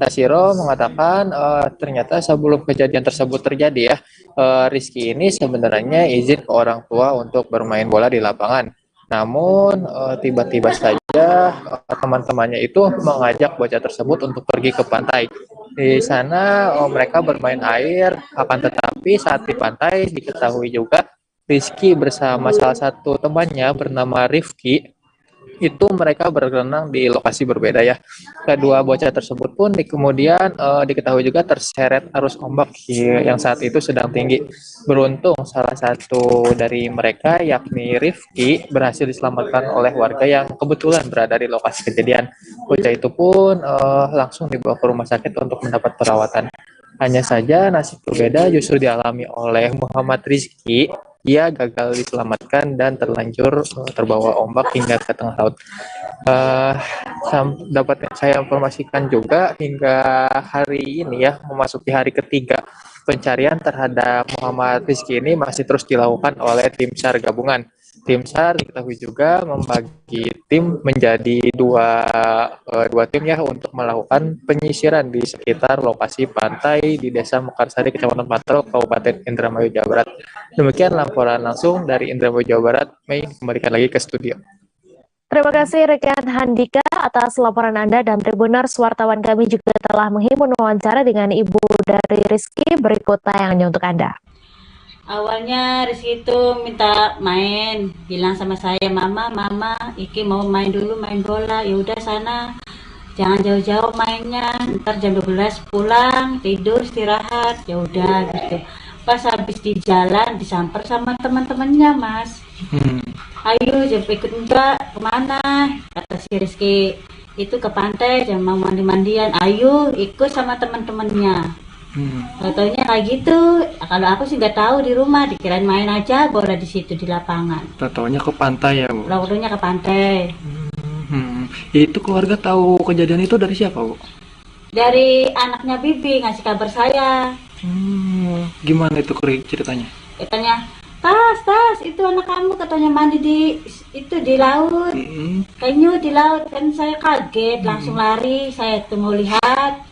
Tasiroh mengatakan ternyata sebelum kejadian tersebut terjadi ya, Rizky ini sebenarnya izin ke orang tua untuk bermain bola di lapangan. Namun tiba-tiba saja teman-temannya itu mengajak bocah tersebut untuk pergi ke pantai. Di sana mereka bermain air, akan tetapi saat di pantai diketahui juga Rizky bersama salah satu temannya bernama Rifki itu mereka berenang di lokasi berbeda ya. Kedua bocah tersebut pun kemudian diketahui juga terseret arus ombak yang saat itu sedang tinggi. Beruntung salah satu dari mereka yakni Rifki berhasil diselamatkan oleh warga yang kebetulan berada di lokasi kejadian. Bocah itu pun langsung dibawa ke rumah sakit untuk mendapat perawatan. Hanya saja nasib berbeda justru dialami oleh Muhammad Rizky. Ia gagal diselamatkan dan terlanjur terbawa ombak hingga ke tengah laut. Dapat saya informasikan juga hingga hari ini ya, memasuki hari ketiga pencarian terhadap Muhammad Rizky ini masih terus dilakukan oleh tim SAR gabungan. Tim SAR diketahui juga membagi tim menjadi dua tim ya untuk melakukan penyisiran di sekitar lokasi pantai di Desa Mekarsari, Kecamatan Patrol, Kabupaten Indramayu, Jawa Barat. Demikian laporan langsung dari Indramayu, Jawa Barat. Mei, kembalikan lagi ke studio. Terima kasih rekan Handika atas laporan Anda, dan Tribuners wartawan kami juga telah menghimpun wawancara dengan ibu dari Rizky. Berikut tayangannya untuk Anda. Awalnya Rizky itu minta main, bilang sama saya, mama Iki mau main dulu, main bola. Ya udah sana, jangan jauh-jauh mainnya, ntar jam 12 pulang, tidur, istirahat. Ya udah gitu. Pas habis di jalan disamper sama teman-temannya, Mas. Ayo jangan ikut enggak, kemana? Kata si Rizky, itu ke pantai, jangan mau mandi-mandian. Ayo ikut sama teman-temannya. Taunya kayak gitu. Kalau aku sih nggak tahu, di rumah dikirain main aja bola di situ di lapangan. Taunya ke pantai ya Bu? Taunya ke pantai. Itu keluarga tahu kejadian itu dari siapa Bu? Dari anaknya Bibi ngasih kabar saya. Gimana itu ceritanya? Katanya, tas itu anak kamu katanya mandi di laut. Kayaknya di laut. Kan saya kaget, langsung lari, saya tuh mau lihat.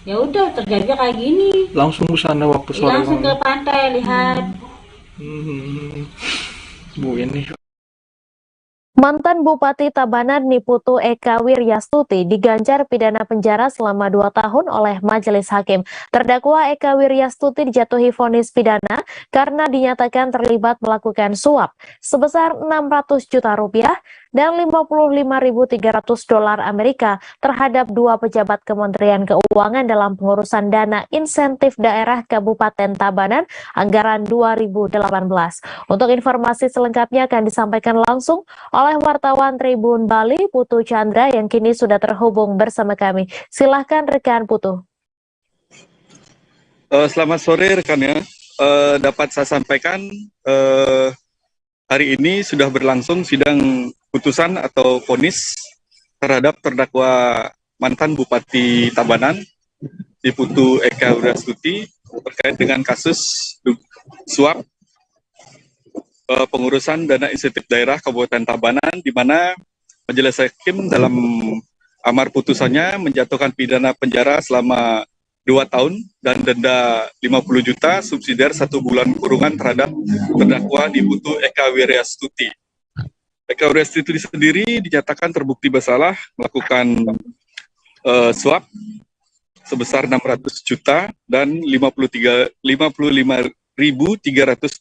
Ya udah terjadi kayak gini. Langsung ke sana waktu sore. Langsung ke pantai lihat. Bu ini. Mantan Bupati Tabanan Niputu Eka Wiryastuti diganjar pidana penjara selama 2 tahun oleh Majelis Hakim. Terdakwa Eka Wiryastuti dijatuhi vonis pidana karena dinyatakan terlibat melakukan suap sebesar 600 juta rupiah dan 55.300 dolar Amerika terhadap 2 pejabat Kementerian Keuangan dalam pengurusan dana insentif daerah Kabupaten Tabanan anggaran 2018. Untuk informasi selengkapnya akan disampaikan langsung oleh wartawan Tribun Bali, Putu Chandra, yang kini sudah terhubung bersama kami. Silahkan rekan Putu. Selamat sore rekannya. Dapat saya sampaikan hari ini sudah berlangsung sidang putusan atau vonis terhadap terdakwa mantan Bupati Tabanan Niputu Eka Wiryastuti terkait dengan kasus suap pengurusan dana insentif daerah Kabupaten Tabanan, di mana Majelis Hakim dalam amar putusannya menjatuhkan pidana penjara selama 2 tahun dan denda 50 juta, subsidiar 1 bulan kurungan terhadap terdakwa Niputu Eka Wiryastuti. Eka Wiryastuti sendiri dinyatakan terbukti bersalah melakukan suap sebesar 600 juta dan 55.300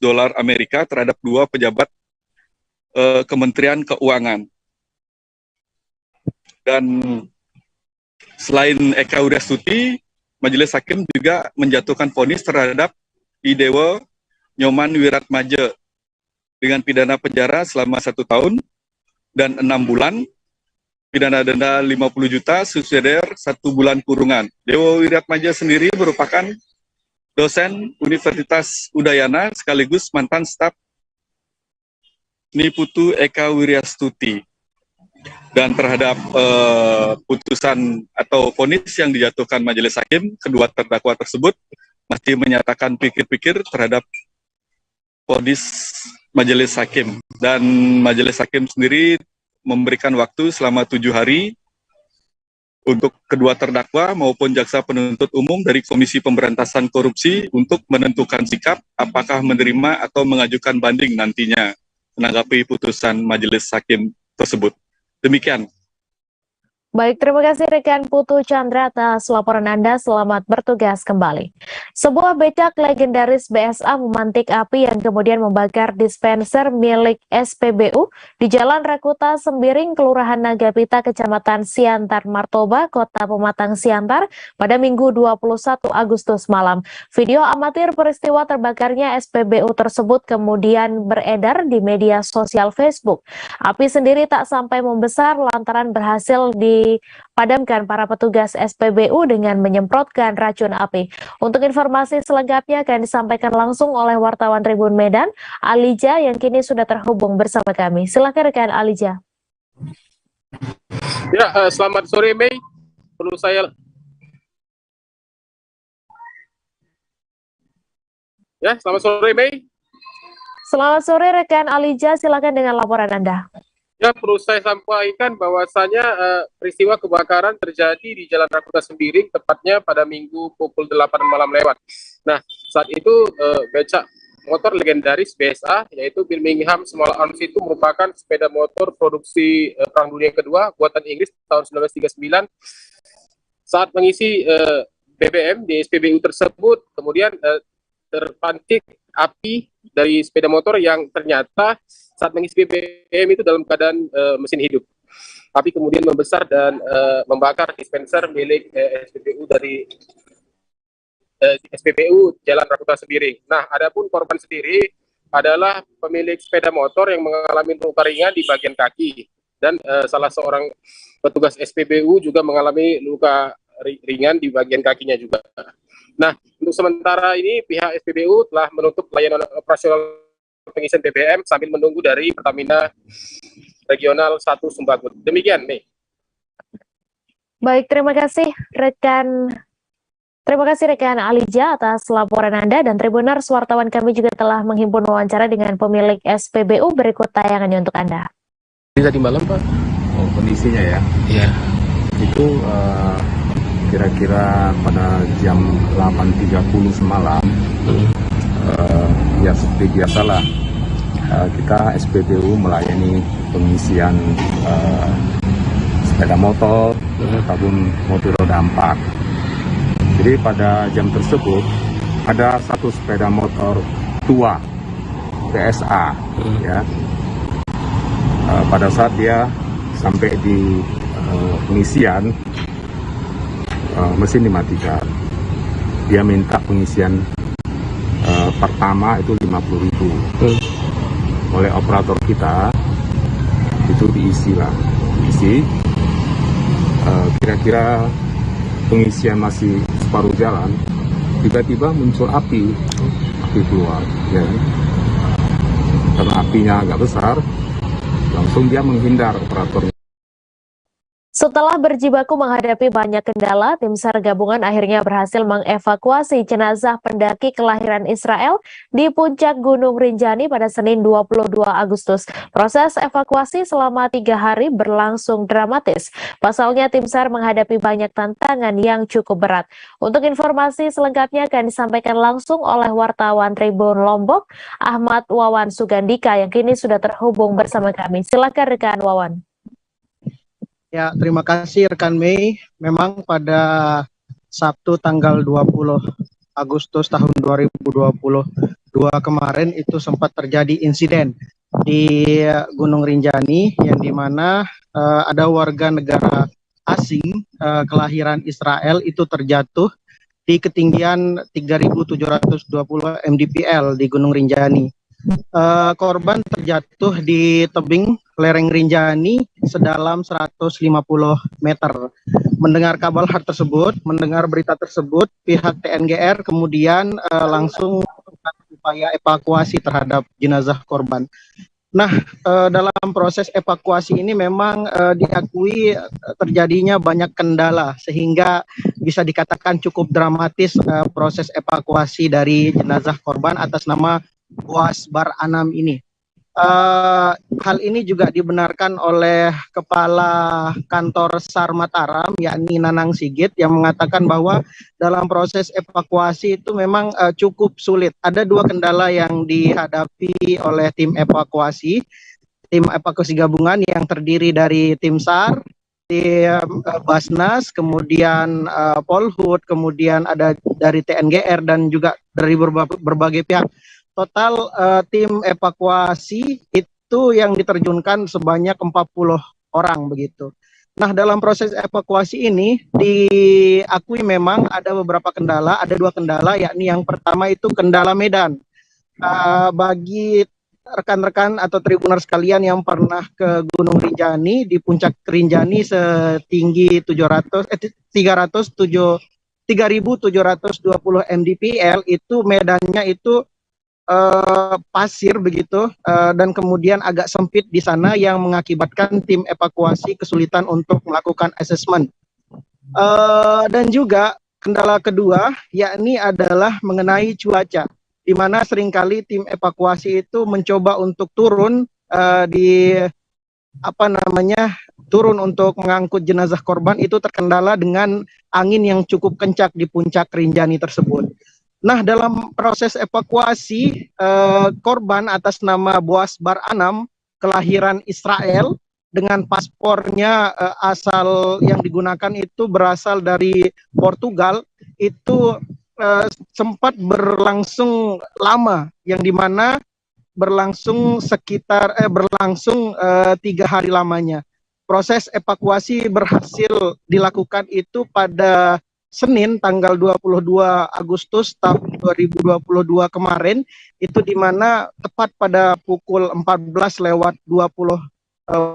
dolar Amerika terhadap 2 pejabat Kementerian Keuangan. Dan selain Eka Wiryastuti, Majelis Hakim juga menjatuhkan vonis terhadap Idewo Nyoman Wiratmaja dengan pidana penjara selama 1 tahun dan 6 bulan, pidana denda 50 juta, subsidiar 1 bulan kurungan. Dewo Wiratmaja sendiri merupakan dosen Universitas Udayana sekaligus mantan staf Niputu Eka Wiryastuti. Dan terhadap putusan atau vonis yang dijatuhkan Majelis Hakim, kedua terdakwa tersebut masih menyatakan pikir-pikir terhadap vonis Majelis Hakim. Dan Majelis Hakim sendiri memberikan waktu selama 7 hari untuk kedua terdakwa maupun jaksa penuntut umum dari Komisi Pemberantasan Korupsi untuk menentukan sikap apakah menerima atau mengajukan banding nantinya menanggapi putusan Majelis Hakim tersebut. Demikian. Baik, terima kasih rekan Putu Chandra atas laporan Anda. Selamat bertugas kembali. Sebuah becak legendaris BSA memantik api yang kemudian membakar dispenser milik SPBU di Jalan Rakuta Sembiring, Kelurahan Nagapita, Kecamatan Siantar Martoba, Kota Pematang Siantar pada Minggu 21 Agustus malam. Video amatir peristiwa terbakarnya SPBU tersebut kemudian beredar di media sosial Facebook. Api sendiri tak sampai membesar lantaran berhasil dipadamkan para petugas SPBU dengan menyemprotkan racun api. Untuk informasi selengkapnya akan disampaikan langsung oleh wartawan Tribun Medan, Alija, yang kini sudah terhubung bersama kami. Silakan rekan Alija. Ya, selamat sore Mei. Perlu saya Ya, selamat sore Mei. Selamat sore rekan Alija, silakan dengan laporan Anda. Ya, perlu saya sampaikan bahwasanya peristiwa kebakaran terjadi di Jalan Rakuta Sembiring, tepatnya pada Minggu pukul 8 malam lewat. Nah, saat itu becak motor legendaris BSA, yaitu Birmingham Small Arms, itu merupakan sepeda motor produksi Perang Dunia Kedua, buatan Inggris tahun 1939. Saat mengisi BBM di SPBU tersebut, kemudian terpantik api dari sepeda motor yang ternyata saat mengisi BBM itu dalam keadaan mesin hidup. Api kemudian membesar dan membakar dispenser milik SPBU dari SPBU Jalan Rakuta Sembiring. Nah, adapun korban sendiri adalah pemilik sepeda motor yang mengalami luka ringan di bagian kaki, dan salah seorang petugas SPBU juga mengalami luka ringan di bagian kakinya juga. Nah, untuk sementara ini pihak SPBU telah menutup layanan operasional pengisian BBM sambil menunggu dari Pertamina Regional 1 Sumbagun. Demikian, Mei. Baik, terima kasih rekan Alija atas laporan Anda, dan Tribuners, wartawan kami juga telah menghimpun wawancara dengan pemilik SPBU. Berikut tayangannya untuk Anda. Tadi malam, Pak. Oh, kondisinya ya? Iya. Itu kira-kira pada jam 8.30 semalam, ya seperti biasalah, kita SPBU melayani pengisian sepeda motor ataupun mobil roda 4. Jadi pada jam tersebut ada satu sepeda motor tua PSA, ya. Pada saat dia sampai di pengisian, mesin dimatikan. Dia minta pengisian pertama itu 50.000. Oleh operator kita itu diisi. Kira-kira pengisian masih separuh jalan, tiba-tiba muncul api keluar, ya. Karena apinya agak besar, langsung dia menghindar operatornya. Setelah berjibaku menghadapi banyak kendala, tim SAR gabungan akhirnya berhasil mengevakuasi jenazah pendaki kelahiran Israel di puncak Gunung Rinjani pada Senin 22 Agustus. Proses evakuasi selama 3 hari berlangsung dramatis. Pasalnya tim SAR menghadapi banyak tantangan yang cukup berat. Untuk informasi selengkapnya akan disampaikan langsung oleh wartawan Tribun Lombok, Ahmad Wawan Sugandika yang kini sudah terhubung bersama kami. Silakan rekan Wawan. Ya, terima kasih rekan Mei. Memang pada Sabtu tanggal 20 Agustus tahun 2022 kemarin itu sempat terjadi insiden di Gunung Rinjani yang dimana ada warga negara asing kelahiran Israel itu terjatuh di ketinggian 3.720 mdpl di Gunung Rinjani. Korban terjatuh di tebing lereng Rinjani sedalam 150 meter. Mendengar kabar tersebut, mendengar berita tersebut, pihak TNGR kemudian langsung melakukan upaya evakuasi terhadap jenazah korban. Nah, dalam proses evakuasi ini memang diakui terjadinya banyak kendala sehingga bisa dikatakan cukup dramatis proses evakuasi dari jenazah korban atas nama Boas Bar Anam ini. Hal ini juga dibenarkan oleh Kepala Kantor SAR Mataram, yakni Nanang Sigit, yang mengatakan bahwa dalam proses evakuasi itu memang cukup sulit. Ada 2 kendala yang dihadapi oleh tim evakuasi gabungan yang terdiri dari tim SAR, tim Basnas, kemudian Polhut, kemudian ada dari TNGR dan juga dari berbagai pihak. Total tim evakuasi itu yang diterjunkan sebanyak 40 orang begitu. Nah, dalam proses evakuasi ini diakui memang ada beberapa kendala, ada 2 kendala, yakni yang pertama itu kendala medan. Bagi rekan-rekan atau tribuner sekalian yang pernah ke Gunung Rinjani, di puncak Rinjani setinggi 3.720 mdpl itu medannya itu pasir begitu dan kemudian agak sempit di sana yang mengakibatkan tim evakuasi kesulitan untuk melakukan asesmen. Dan juga kendala kedua yakni adalah mengenai cuaca, di mana seringkali tim evakuasi itu mencoba untuk turun turun untuk mengangkut jenazah korban itu terkendala dengan angin yang cukup kencang di puncak Rinjani tersebut. Nah, dalam proses evakuasi korban atas nama Boas Bar Anam kelahiran Israel dengan paspornya asal yang digunakan itu berasal dari Portugal, itu sempat berlangsung lama, yang dimana berlangsung 3 hari lamanya. Proses evakuasi berhasil dilakukan itu pada Senin tanggal 22 Agustus tahun 2022 kemarin, itu di mana tepat pada pukul 14:20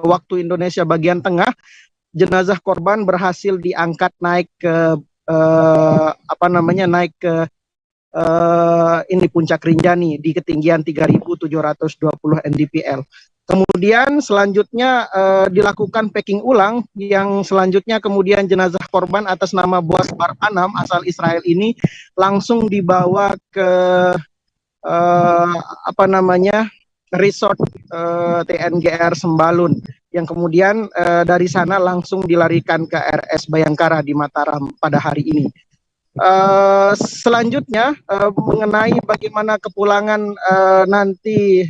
waktu Indonesia bagian tengah, jenazah korban berhasil diangkat naik ke puncak Rinjani di ketinggian 3.720 mdpl. Kemudian selanjutnya dilakukan packing ulang, yang selanjutnya kemudian jenazah korban atas nama Boas Bar Anam asal Israel ini langsung dibawa ke resort TNGR Sembalun, yang kemudian dari sana langsung dilarikan ke RS Bayangkara di Mataram pada hari ini. Selanjutnya mengenai bagaimana kepulangan nanti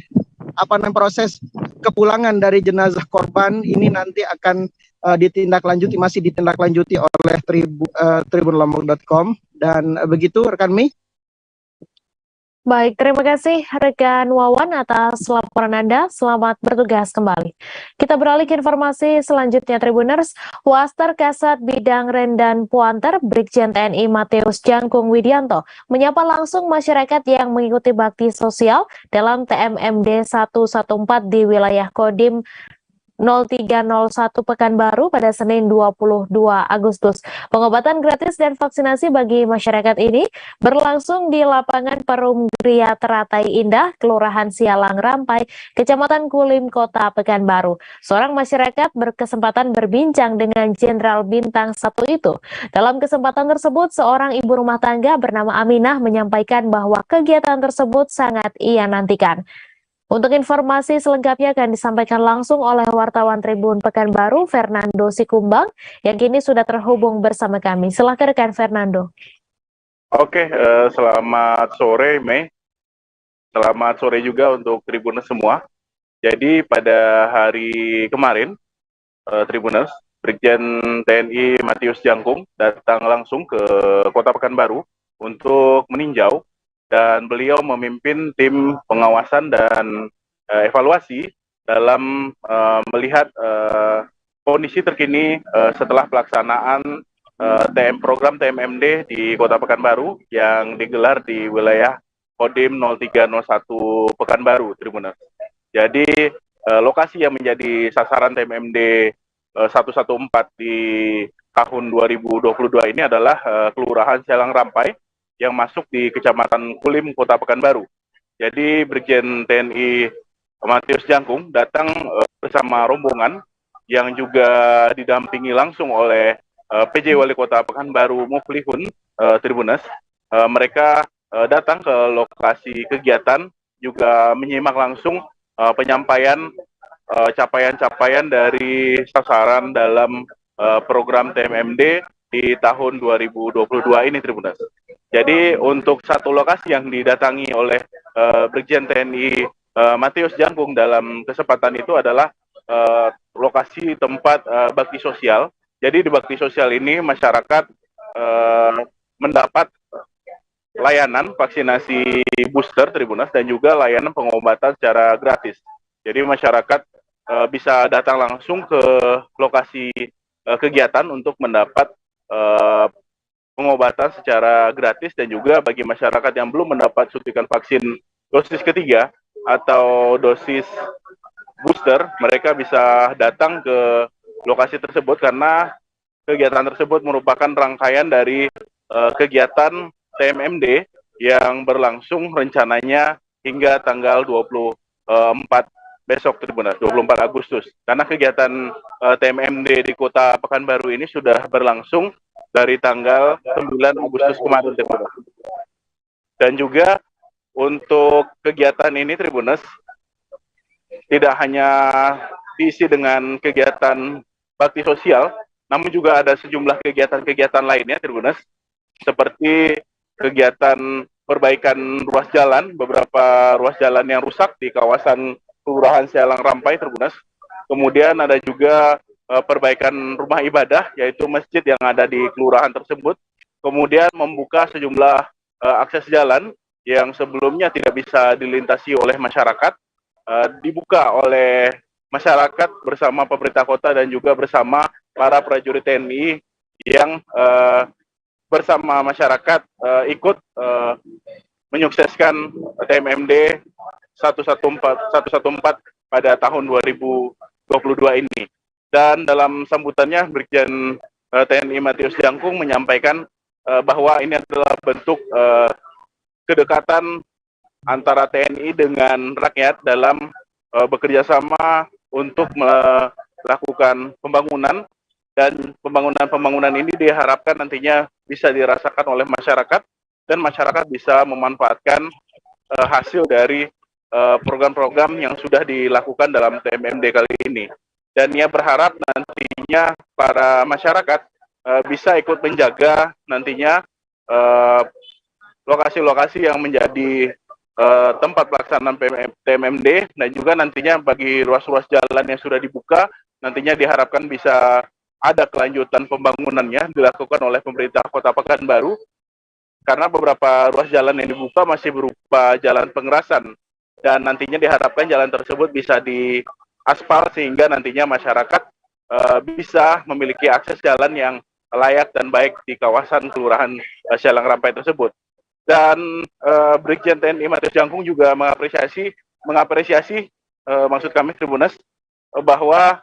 proses kepulangan dari jenazah korban ini nanti akan masih ditindaklanjuti oleh tribunlombok.com, dan begitu rekan Mi. Baik, terima kasih rekan Wawan atas laporan Anda. Selamat bertugas kembali. Kita beralih ke informasi selanjutnya, Tribuners. Waster Kasat Bidang Rendan Puanter, Brigjen TNI Mateus Jangkung Widianto, menyapa langsung masyarakat yang mengikuti bakti sosial dalam TMMD 114 di wilayah Kodim 0301 Pekanbaru pada Senin 22 Agustus. Pengobatan gratis dan vaksinasi bagi masyarakat ini berlangsung di lapangan Perum Gria Teratai Indah, Kelurahan Sialang Rampai, Kecamatan Kulim, Kota Pekanbaru. Seorang masyarakat berkesempatan berbincang dengan Jenderal Bintang 1 itu. Dalam kesempatan tersebut, seorang ibu rumah tangga bernama Aminah menyampaikan bahwa kegiatan tersebut sangat ia nantikan. Untuk informasi selengkapnya akan disampaikan langsung oleh wartawan Tribun Pekanbaru, Fernando Sikumbang, yang kini sudah terhubung bersama kami. Silakan rekan Fernando. Oke, selamat sore Mei. Selamat sore juga untuk Tribuners semua. Jadi pada hari kemarin, Tribuners, Brigjen TNI Matius Jangkung datang langsung ke Kota Pekanbaru untuk meninjau, dan beliau memimpin tim pengawasan dan evaluasi dalam melihat kondisi terkini setelah pelaksanaan program TMMD di Kota Pekanbaru yang digelar di wilayah Kodim 0301 Pekanbaru, Tribuners. Jadi lokasi yang menjadi sasaran TMMD 114 di tahun 2022 ini adalah Kelurahan Sialang Rampai yang masuk di Kecamatan Kulim, Kota Pekanbaru. Jadi Brigjen TNI Matius Jangkung datang bersama rombongan yang juga didampingi langsung oleh PJ Wali Kota Pekanbaru Muflihun, Tribuners. Mereka datang ke lokasi kegiatan, juga menyimak langsung penyampaian capaian-capaian dari sasaran dalam program TMMD di tahun 2022 ini, Tribuners. Jadi untuk satu lokasi yang didatangi oleh Brigjen TNI Matius Jangkung dalam kesempatan itu adalah lokasi tempat bakti sosial. Jadi di bakti sosial ini masyarakat mendapat layanan vaksinasi booster, Tribuners, dan juga layanan pengobatan secara gratis. Jadi masyarakat bisa datang langsung ke lokasi kegiatan untuk mendapat pengobatan secara gratis, dan juga bagi masyarakat yang belum mendapat suntikan vaksin dosis ketiga atau dosis booster, mereka bisa datang ke lokasi tersebut karena kegiatan tersebut merupakan rangkaian dari kegiatan TMMD yang berlangsung rencananya hingga tanggal 24 besok, Tribuners, 24 Agustus. Karena kegiatan TMMD di Kota Pekanbaru ini sudah berlangsung dari tanggal 9 Agustus kemarin, Tribuners. Dan juga untuk kegiatan ini, Tribuners, tidak hanya diisi dengan kegiatan bakti sosial, namun juga ada sejumlah kegiatan-kegiatan lainnya, Tribuners, seperti kegiatan perbaikan ruas jalan, beberapa ruas jalan yang rusak di kawasan Kelurahan Sialang Rampai, Tribuners. Kemudian ada juga perbaikan rumah ibadah, yaitu masjid yang ada di kelurahan tersebut. Kemudian membuka sejumlah akses jalan yang sebelumnya tidak bisa dilintasi oleh masyarakat, dibuka oleh masyarakat bersama pemerintah kota dan juga bersama para prajurit TNI yang bersama masyarakat ikut menyukseskan TMMD 114 pada tahun 2022 ini. Dan dalam sambutannya, Brigjen TNI Matius Jangkung menyampaikan bahwa ini adalah bentuk kedekatan antara TNI dengan rakyat dalam bekerja sama untuk melakukan pembangunan, dan pembangunan ini diharapkan nantinya bisa dirasakan oleh masyarakat, dan masyarakat bisa memanfaatkan hasil dari program-program yang sudah dilakukan dalam TMMD kali ini. Dan ia berharap nantinya para masyarakat bisa ikut menjaga nantinya lokasi-lokasi yang menjadi tempat pelaksanaan TMMD, dan juga nantinya bagi ruas-ruas jalan yang sudah dibuka, nantinya diharapkan bisa ada kelanjutan pembangunannya dilakukan oleh pemerintah Kota Pekanbaru, karena beberapa ruas jalan yang dibuka masih berupa jalan pengerasan, dan nantinya diharapkan jalan tersebut bisa diaspal sehingga nantinya masyarakat bisa memiliki akses jalan yang layak dan baik di kawasan Kelurahan Sialang Rampai tersebut. Dan Brigjen TNI Matius Jangkung juga mengapresiasi maksud kami, Tribuners, bahwa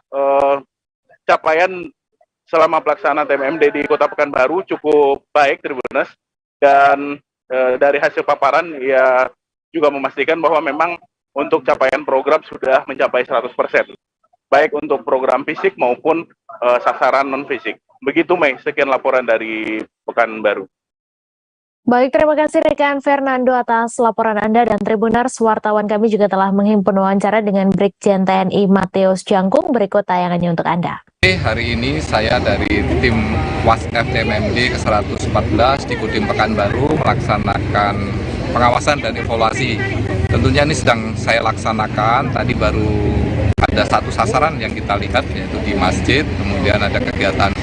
capaian selama pelaksanaan TMMD di Kota Pekanbaru cukup baik, Tribuners, dan dari hasil paparan ia juga memastikan bahwa memang untuk capaian program sudah mencapai 100%, baik untuk program fisik maupun sasaran non-fisik. Begitu, Mei, sekian laporan dari Pekanbaru. Baik, terima kasih rekan Fernando atas laporan Anda, dan Tribuners, wartawan kami juga telah menghimpun wawancara dengan Brigjen TNI Matius Jangkung. Berikut tayangannya untuk Anda. Hari ini saya dari tim WASF TMMD ke-114 di Kodim Pekanbaru melaksanakan pengawasan dan evaluasi. Tentunya ini sedang saya laksanakan, tadi baru ada satu sasaran yang kita lihat, yaitu di masjid, kemudian ada kegiatan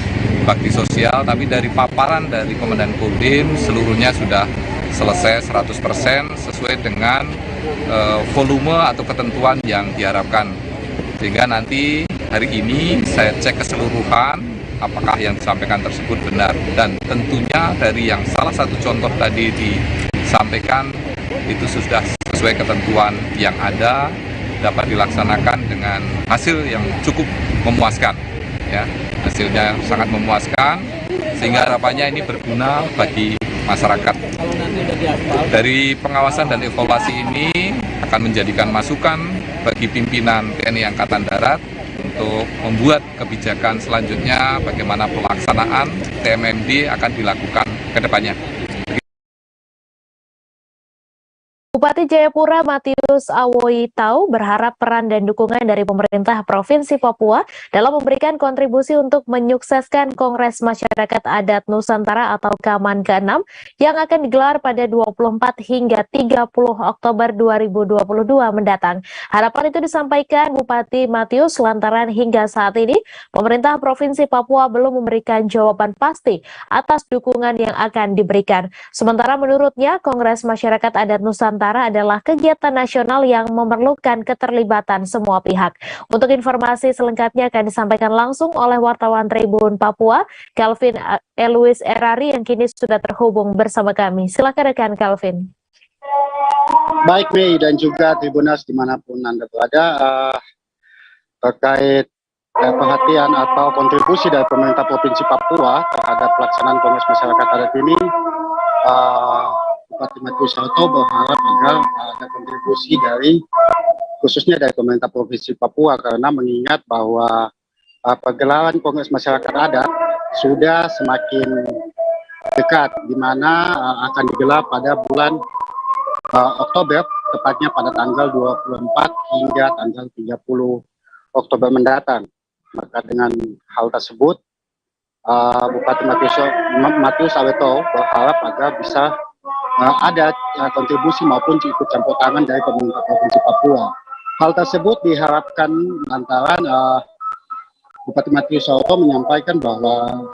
bakti sosial, tapi dari paparan dari Komandan Kodim seluruhnya sudah selesai 100% sesuai dengan volume atau ketentuan yang diharapkan. Sehingga nanti hari ini saya cek keseluruhan apakah yang disampaikan tersebut benar, dan tentunya dari yang salah satu contoh tadi disampaikan itu sudah sesuai ketentuan yang ada, dapat dilaksanakan dengan hasil yang cukup memuaskan. Ya, hasilnya sangat memuaskan, sehingga harapannya ini berguna bagi masyarakat. Dari pengawasan dan evaluasi ini akan menjadikan masukan bagi pimpinan TNI Angkatan Darat untuk membuat kebijakan selanjutnya bagaimana pelaksanaan TMMD akan dilakukan ke depannya. Bupati Jayapura Matius Awoyitau berharap peran dan dukungan dari pemerintah Provinsi Papua dalam memberikan kontribusi untuk menyukseskan Kongres Masyarakat Adat Nusantara atau KAMAN ke-6 yang akan digelar pada 24 hingga 30 Oktober 2022 mendatang. Harapan itu disampaikan Bupati Matius lantaran hingga saat ini pemerintah Provinsi Papua belum memberikan jawaban pasti atas dukungan yang akan diberikan. Sementara menurutnya Kongres Masyarakat Adat Nusantara adalah kegiatan nasional yang memerlukan keterlibatan semua pihak. Untuk informasi selengkapnya akan disampaikan langsung oleh wartawan Tribun Papua, Calvin Eluis Erari, yang kini sudah terhubung bersama kami. Silakan rekan Calvin. Baik, Mei, dan juga Tribuners dimanapun Anda berada, terkait perhatian atau kontribusi dari pemerintah Provinsi Papua terhadap pelaksanaan Kongres Masyarakat Adat ini, Bupati Matius Awoyitau berharap agar ada kontribusi khususnya dari pemerintah Provinsi Papua, karena mengingat bahwa pergelaran Kongres Masyarakat Adat sudah semakin dekat, di mana akan digelar pada bulan Oktober, tepatnya pada tanggal 24 hingga tanggal 30 Oktober mendatang. Maka dengan hal tersebut, Bupati Matius Awoyitau berharap agar bisa ada kontribusi maupun ikut campur tangan dari pemerintah Provinsi Papua. Hal tersebut diharapkan lantaran Bupati Matius Awoyitau menyampaikan bahwa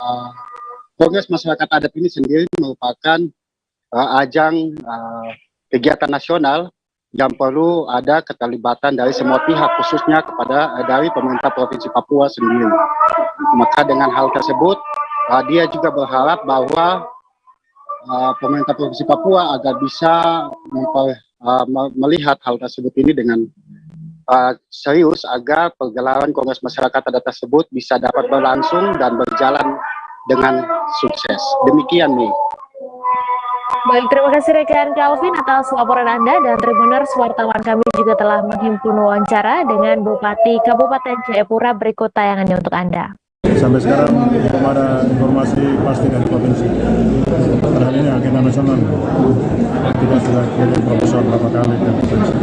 Kongres Masyarakat Adat ini sendiri merupakan ajang kegiatan nasional yang perlu ada keterlibatan dari semua pihak, khususnya dari pemerintah Provinsi Papua sendiri. Maka dengan hal tersebut, dia juga berharap bahwa pemerintah Provinsi Papua agar bisa melihat hal tersebut ini dengan serius, agar pergelaran Kongres Masyarakat Adat tersebut bisa dapat berlangsung dan berjalan dengan sukses. Demikian, nih. Baik, terima kasih rekan Calvin atas laporan Anda, dan Tribuners, wartawan kami juga telah menghimpun wawancara dengan Bupati Kabupaten Jayapura. Berikut tayangannya untuk Anda. Sampai sekarang belum ada informasi pasti dari provinsi. Padahal ini agenda nasional. Kita sudah kirim proposal berapa kali ke provinsi.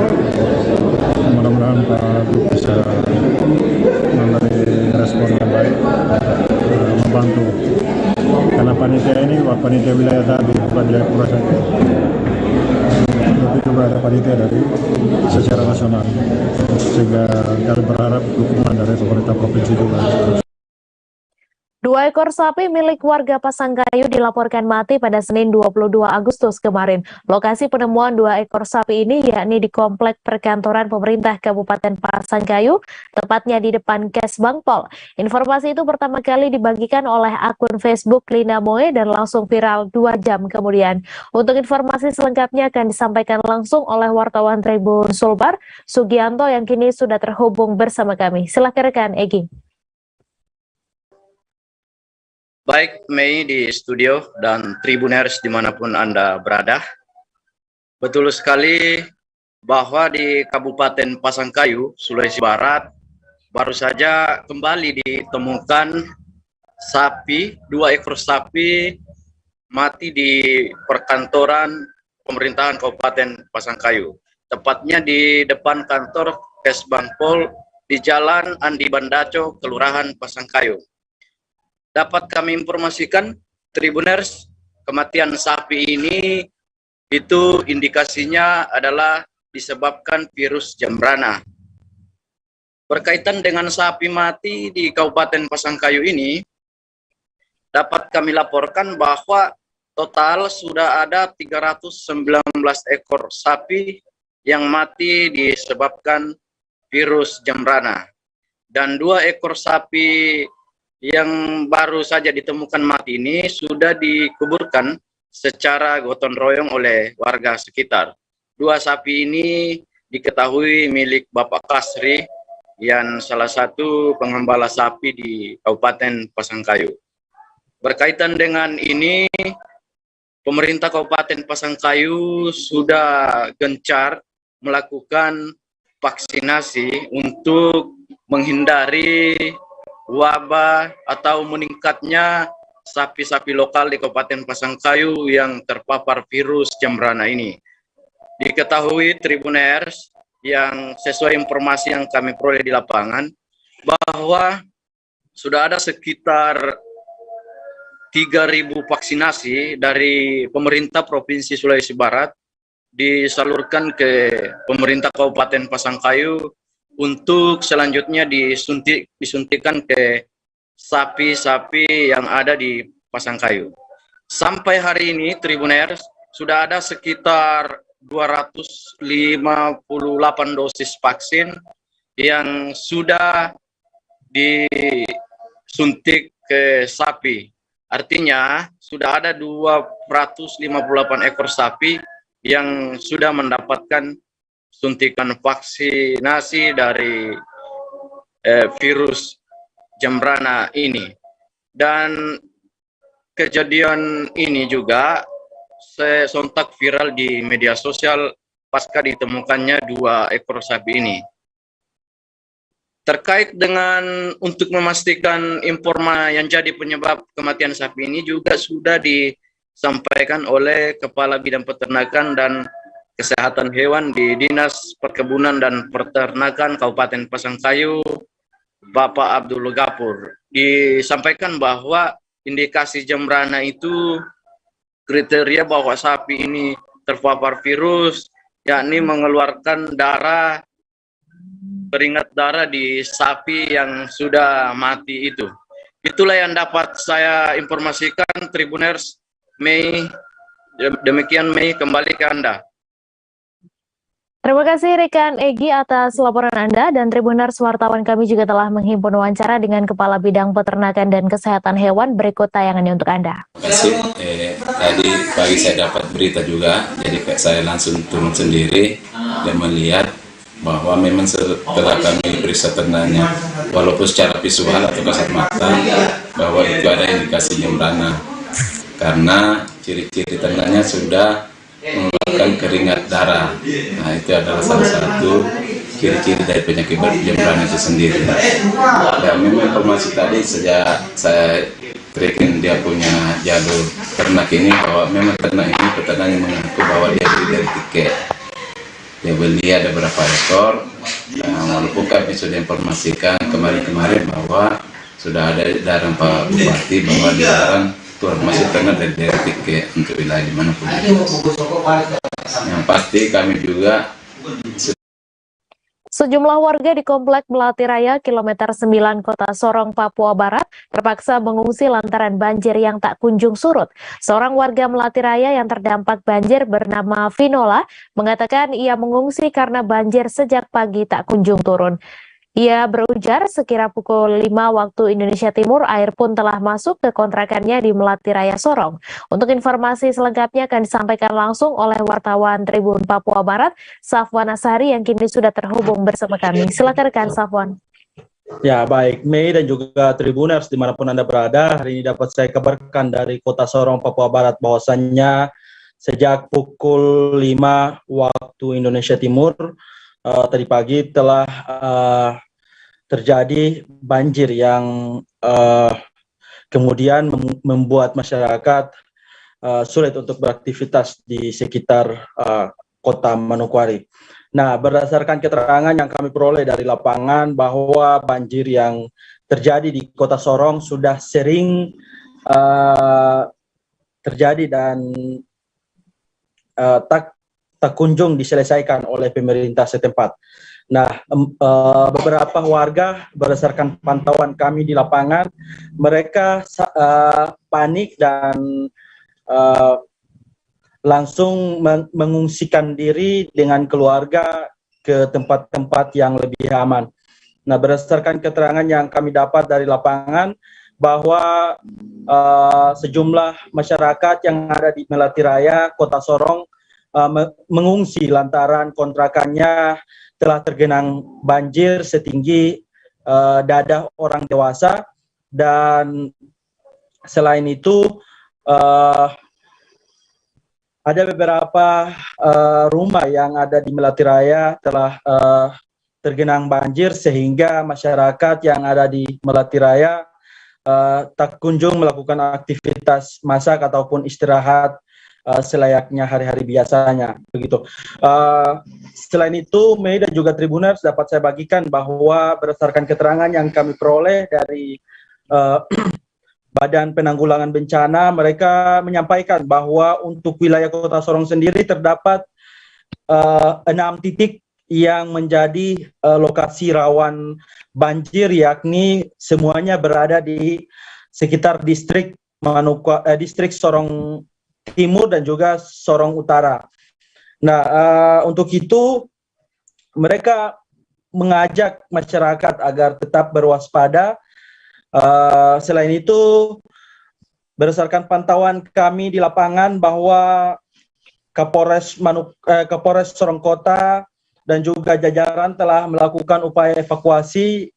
Mudah-mudahan Pak Gub bisa memberi respon yang baik, membantu. Karena panitia ini panitia wilayah tadi, bukan Jayapura saja. Tapi juga ada panitia dari secara nasional. Sehingga kami berharap dukungan dari pemerintah provinsi juga. 2 ekor sapi milik warga Pasangkayu dilaporkan mati pada Senin 22 Agustus kemarin. Lokasi penemuan 2 ekor sapi ini yakni di Komplek Perkantoran Pemerintah Kabupaten Pasangkayu, tepatnya di depan Kesbang Pol. Informasi itu pertama kali dibagikan oleh akun Facebook Lina Moe dan langsung viral 2 jam kemudian. Untuk informasi selengkapnya akan disampaikan langsung oleh wartawan Tribun Sulbar, Sugianto, yang kini sudah terhubung bersama kami. Silakan rekan Egi. Baik, Mei di studio dan Tribuners dimanapun Anda berada. Betul sekali bahwa di Kabupaten Pasangkayu, Sulawesi Barat, baru saja kembali ditemukan sapi, 2 ekor sapi mati di perkantoran pemerintahan Kabupaten Pasangkayu. Tepatnya di depan kantor Kesbang Pol di Jalan Andi Bandaco, Kelurahan Pasangkayu. Dapat kami informasikan, Tribuners, kematian sapi ini itu indikasinya adalah disebabkan virus Jambrana. Berkaitan dengan sapi mati di Kabupaten Pasangkayu ini, dapat kami laporkan bahwa total sudah ada 319 ekor sapi yang mati disebabkan virus Jambrana. Dan 2 ekor sapi yang baru saja ditemukan mati ini sudah dikuburkan secara gotong royong oleh warga sekitar. 2 sapi ini diketahui milik Bapak Kasri yang salah satu pengembala sapi di Kabupaten Pasangkayu. Berkaitan dengan ini, pemerintah Kabupaten Pasangkayu sudah gencar melakukan vaksinasi untuk menghindari wabah atau meningkatnya sapi-sapi lokal di Kabupaten Pasangkayu yang terpapar virus Jambrana ini. Diketahui Tribuners yang sesuai informasi yang kami peroleh di lapangan bahwa sudah ada sekitar 3.000 vaksinasi dari pemerintah Provinsi Sulawesi Barat disalurkan ke pemerintah Kabupaten Pasangkayu untuk selanjutnya disuntikan ke sapi-sapi yang ada di Pasangkayu. Sampai hari ini, Tribuners, sudah ada sekitar 258 dosis vaksin yang sudah disuntik ke sapi. Artinya, sudah ada 258 ekor sapi yang sudah mendapatkan suntikan vaksinasi dari virus Jambrana ini. Dan kejadian ini juga sontak viral di media sosial pasca ditemukannya 2 ekor sapi ini. Terkait dengan untuk memastikan informasi yang jadi penyebab kematian sapi ini juga sudah disampaikan oleh Kepala Bidang Peternakan dan Kesehatan Hewan di Dinas Perkebunan dan Peternakan Kabupaten Pasangkayu, Bapak Abdul Gapur. Disampaikan bahwa indikasi Jambrana itu kriteria bahwa sapi ini terpapar virus, yakni mengeluarkan darah, keringat darah di sapi yang sudah mati itu. Itulah yang dapat saya informasikan, Tribuners. Mei, demikian Mei, kembali ke Anda. Terima kasih rekan Egi atas laporan Anda, dan Tribuners, wartawan kami juga telah menghimpun wawancara dengan Kepala Bidang Peternakan dan Kesehatan Hewan. Berikut tayangannya untuk Anda. Terima kasih. Tadi pagi saya dapat berita juga, jadi saya langsung turun sendiri dan melihat bahwa memang setelah kami periksa ternaknya, walaupun secara visual atau kasat mata, bahwa itu ada indikasi Jambrana. Karena ciri-ciri ternaknya sudah mengeluarkan keringat darah. Nah, itu adalah salah satu ciri-ciri dari penyakit Jambrana itu sendiri. Dan memang informasi tadi sejak saya tracking dia punya jalur ternak ini, bahwa memang ternak ini peternaknya mengaku bahwa dia beli dari tiket. Dia beli ada berapa ekor. Nah, walaupun kami sudah informasikan kemarin-kemarin bahwa sudah ada edaran Pak Bupati bahwa dilarang turun masuk ternak dari tiket untuk wilayah dimanapun. Yang pasti kami juga Sejumlah warga di Komplek Melati Raya, kilometer 9 Kota Sorong, Papua Barat, terpaksa mengungsi lantaran banjir yang tak kunjung surut. Seorang warga Melati Raya yang terdampak banjir bernama Vinola mengatakan ia mengungsi karena banjir sejak pagi tak kunjung turun. Ia berujar sekira pukul 5 waktu Indonesia Timur, air pun telah masuk ke kontrakannya di Melati Raya Sorong. Untuk informasi selengkapnya akan disampaikan langsung oleh wartawan Tribun Papua Barat, Safwan Asari, yang kini sudah terhubung bersama kami. Silakan rekan Safwan. Ya, baik, Mei dan juga Tribuners dimanapun Anda berada, hari ini dapat saya kabarkan dari Kota Sorong, Papua Barat, bahwasannya sejak pukul 5 waktu Indonesia Timur, tadi pagi telah terjadi banjir yang kemudian membuat masyarakat sulit untuk beraktivitas di sekitar kota Manokwari. Nah, berdasarkan keterangan yang kami peroleh dari lapangan bahwa banjir yang terjadi di Kota Sorong sudah sering terjadi dan tak kunjung diselesaikan oleh pemerintah setempat. Nah, beberapa warga berdasarkan pantauan kami di lapangan, mereka panik dan langsung mengungsikan diri dengan keluarga ke tempat-tempat yang lebih aman. Nah, berdasarkan keterangan yang kami dapat dari lapangan, bahwa sejumlah masyarakat yang ada di Melati Raya, Kota Sorong, mengungsi lantaran kontrakannya telah tergenang banjir setinggi dada orang dewasa, dan selain itu ada beberapa rumah yang ada di Melati Raya telah tergenang banjir sehingga masyarakat yang ada di Melati Raya tak kunjung melakukan aktivitas masak ataupun istirahat selayaknya hari-hari biasanya, begitu. Selain itu, Mei dan juga Tribuners, dapat saya bagikan bahwa berdasarkan keterangan yang kami peroleh dari Badan Penanggulangan Bencana, mereka menyampaikan bahwa untuk wilayah Kota Sorong sendiri terdapat 6 titik yang menjadi lokasi rawan banjir, yakni semuanya berada di sekitar distrik Sorong Timur dan juga Sorong Utara. Nah, untuk itu mereka mengajak masyarakat agar tetap berwaspada. Selain itu, berdasarkan pantauan kami di lapangan bahwa Kapolres Sorong Kota dan juga jajaran telah melakukan upaya evakuasi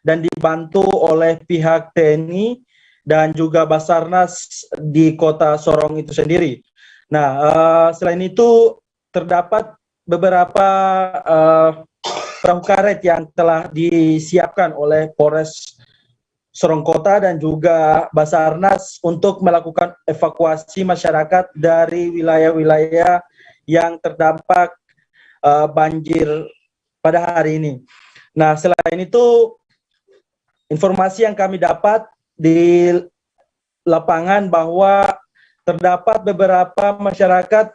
dan dibantu oleh pihak TNI dan juga Basarnas di Kota Sorong itu sendiri. Nah, selain itu terdapat beberapa perahu karet yang telah disiapkan oleh Polres Sorong Kota dan juga Basarnas untuk melakukan evakuasi masyarakat dari wilayah-wilayah yang terdampak banjir pada hari ini. Nah, selain itu, informasi yang kami dapat di lapangan bahwa terdapat beberapa masyarakat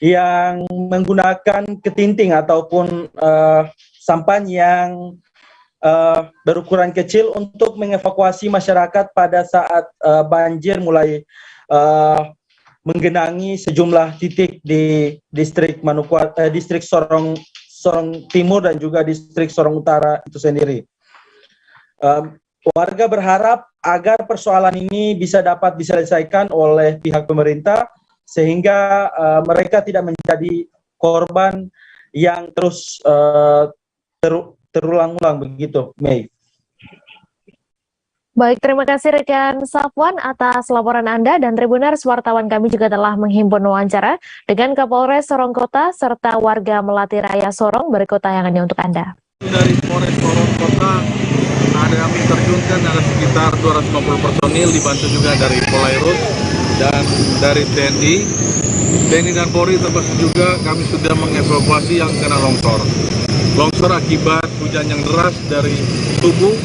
yang menggunakan ketinting ataupun sampan yang berukuran kecil untuk mengevakuasi masyarakat pada saat banjir mulai menggenangi sejumlah titik di distrik distrik Sorong Timur dan juga distrik Sorong Utara itu sendiri. Warga berharap agar persoalan ini bisa dapat diselesaikan oleh pihak pemerintah sehingga mereka tidak menjadi korban yang terus terulang-ulang, begitu, Mei. Baik, terima kasih rekan Safwan atas laporan Anda, dan Tribuners, wartawan kami juga telah menghimpun wawancara dengan Kapolres Sorong Kota serta warga Melati Raya Sorong. Berikut tayangannya untuk Anda. Dari Polres Sorong Kota ada kami terjunkan ada sekitar 250 personil dibantu juga dari Polairut dan dari TNI dan Polri, termasuk juga kami sudah mengevakuasi yang kena longsor. Longsor akibat hujan yang deras dari subuh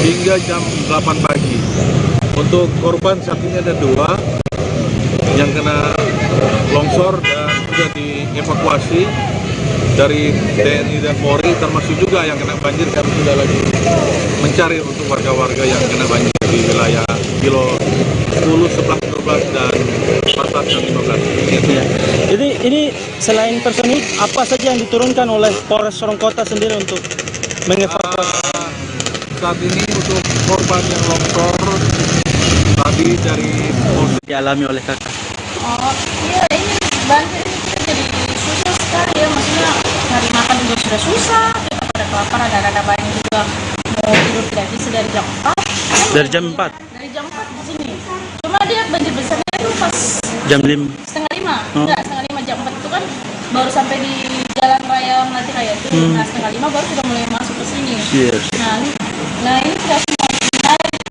hingga jam 8 pagi. Untuk korban saat ini ada 2 yang kena longsor dan sudah dievakuasi. dari TNI dan Polri, termasuk juga yang kena banjir. Kami sudah lagi mencari untuk warga-warga yang kena banjir di wilayah kilo 10, 11, 12 dan 14 dan 15. Ya. Jadi ini selain personil, apa saja yang diturunkan oleh Polres Sorong Kota sendiri untuk mengevakuasi? Saat ini untuk korban yang longsor tadi dari Polsek dialami oleh kakak. Oh iya, ini banjir ini jadi susah sekali ya, maksudnya cari makan juga sudah susah, kita pada kelaparan, ada banyak juga mau tidur tidak bisa dari jam 4. Dari jam 4? Dari jam 4 di sini. Cuma lihat banjir besarnya itu pas jam 5? Setengah 5, enggak, setengah 5 jam 4 itu kan baru sampai di Jalan Raya Melati Raya itu. Nah setengah 5 baru sudah mulai masuk ke sini. Yes. Nah ini sudah semua naik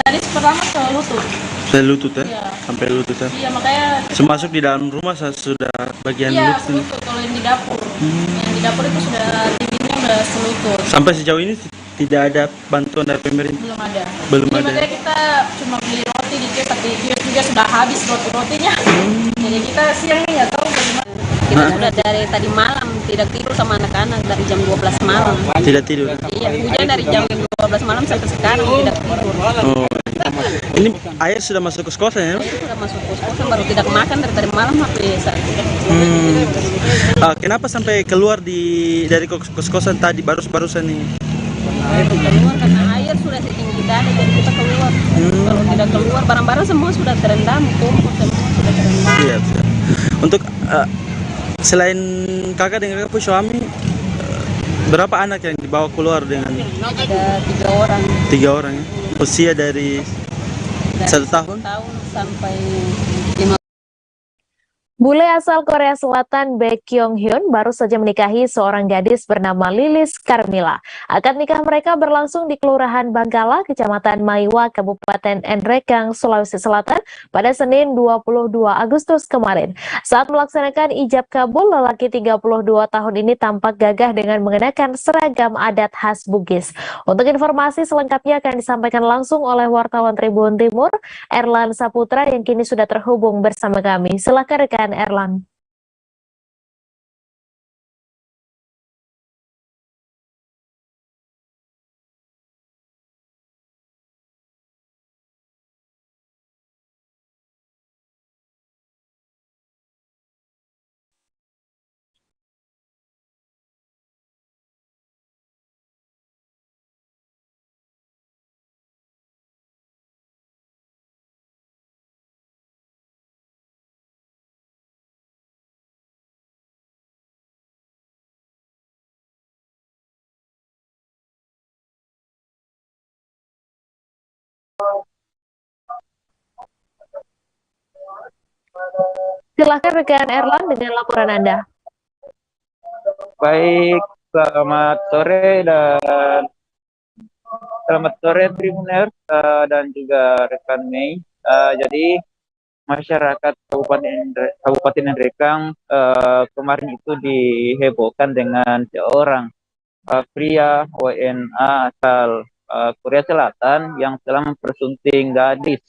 tadi pertama ke lutut. Sampai lutut ya? Iya. Sampai lutut ya? Iya makanya Semasuk di dalam rumah sudah bagian iya, lutut. selutut. Kalau yang di dapur, yang di dapur itu sudah tingginya udah selutut. Sampai sejauh ini tidak ada bantuan dari pemerintah? Belum ada. Belum Jadi ada. makanya kita cuma beli roti di kios, tapi kios juga sudah habis roti-rotinya. Jadi kita siang ini nggak tahu bagaimana. Kita sudah dari tadi malam tidak tidur sama anak-anak dari jam 12 malam. Tidak tidur? Iya, hujan dari jam 12 malam sampai sekarang tidak tidur. Oh. Ini air sudah masuk ke kos-kosan ya? Air sudah masuk kos-kosan, baru tidak makan dari tadi malam sampai saat ini. Kenapa sampai keluar dari kos-kosan tadi barusan nih? Keluar karena air sudah setinggi tadi, jadi kita keluar. Kalau tidak keluar, barang-barang semua sudah terendam, kompor semua sudah terendam. Iya. Untuk selain kakak dan kakak suami, berapa anak yang dibawa keluar dengan? Ada 3 orang. 3 orang ya? Usia dari 1 tahun? 1 tahun sampai 5. Bule asal Korea Selatan Baek Kyung Hyun baru saja menikahi seorang gadis bernama Lilis Carmila. Akad nikah mereka berlangsung di Kelurahan Bangkala, Kecamatan Maiwa, Kabupaten Nrekang, Sulawesi Selatan pada Senin 22 Agustus kemarin. Saat melaksanakan ijab kabul, lelaki 32 tahun ini tampak gagah dengan mengenakan seragam adat khas Bugis. Untuk informasi selengkapnya akan disampaikan langsung oleh wartawan Tribun Timur, Erlan Saputra yang kini sudah terhubung bersama kami. Silakan rekan Erlan. Silakan rekan Erlan dengan laporan Anda. Baik, selamat sore dan selamat sore Tribuners dan juga rekan Mei. Jadi masyarakat Kabupaten Nrekang kemarin itu dihebohkan dengan seorang pria WNA asal Korea Selatan yang telah mempersunting gadis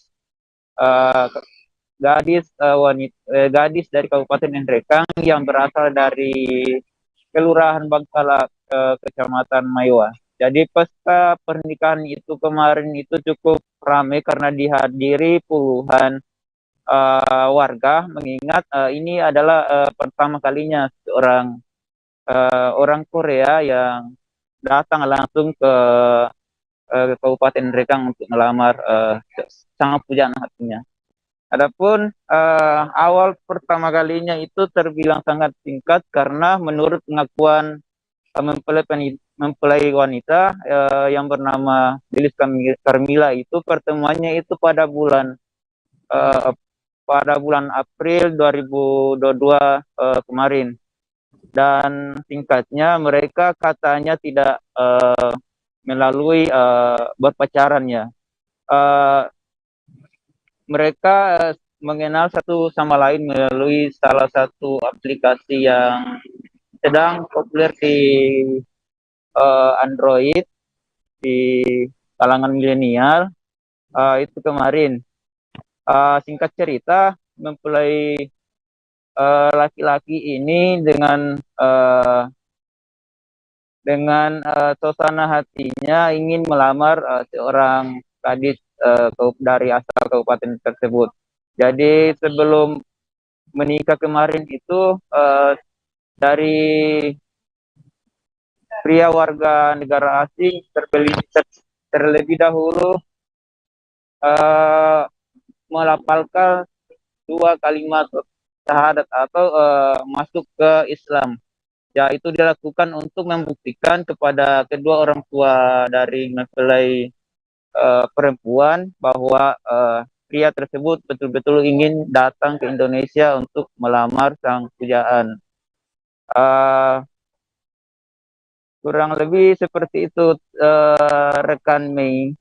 dari Kabupaten Nrekang yang berasal dari Kelurahan Bangkala, Kecamatan Maiwa. Jadi pasca pernikahan itu kemarin itu cukup ramai karena dihadiri puluhan warga, mengingat ini adalah pertama kalinya seorang orang Korea yang datang langsung ke Kabupaten Nrekang untuk melamar sang pujaan hatinya. Adapun awal pertama kalinya itu terbilang sangat singkat karena menurut pengakuan mempelai wanita yang bernama Lilis Carmila itu pertemuannya itu pada bulan April 2022 kemarin, dan singkatnya mereka katanya tidak melalui berpacarannya. Mereka mengenal satu sama lain melalui salah satu aplikasi yang sedang populer di Android di kalangan milenial itu kemarin. Singkat cerita, mempelai laki-laki ini dengan suasana hatinya ingin melamar seorang gadis dari asal kabupaten tersebut. Jadi sebelum menikah kemarin itu dari pria warga negara asing terlebih dahulu melafalkan 2 kalimat syahadat atau masuk ke Islam. Ya, itu dilakukan untuk membuktikan kepada kedua orang tua dari mempelai perempuan bahwa pria tersebut betul-betul ingin datang ke Indonesia untuk melamar sang pujaan. Kurang lebih seperti itu, rekan Mei.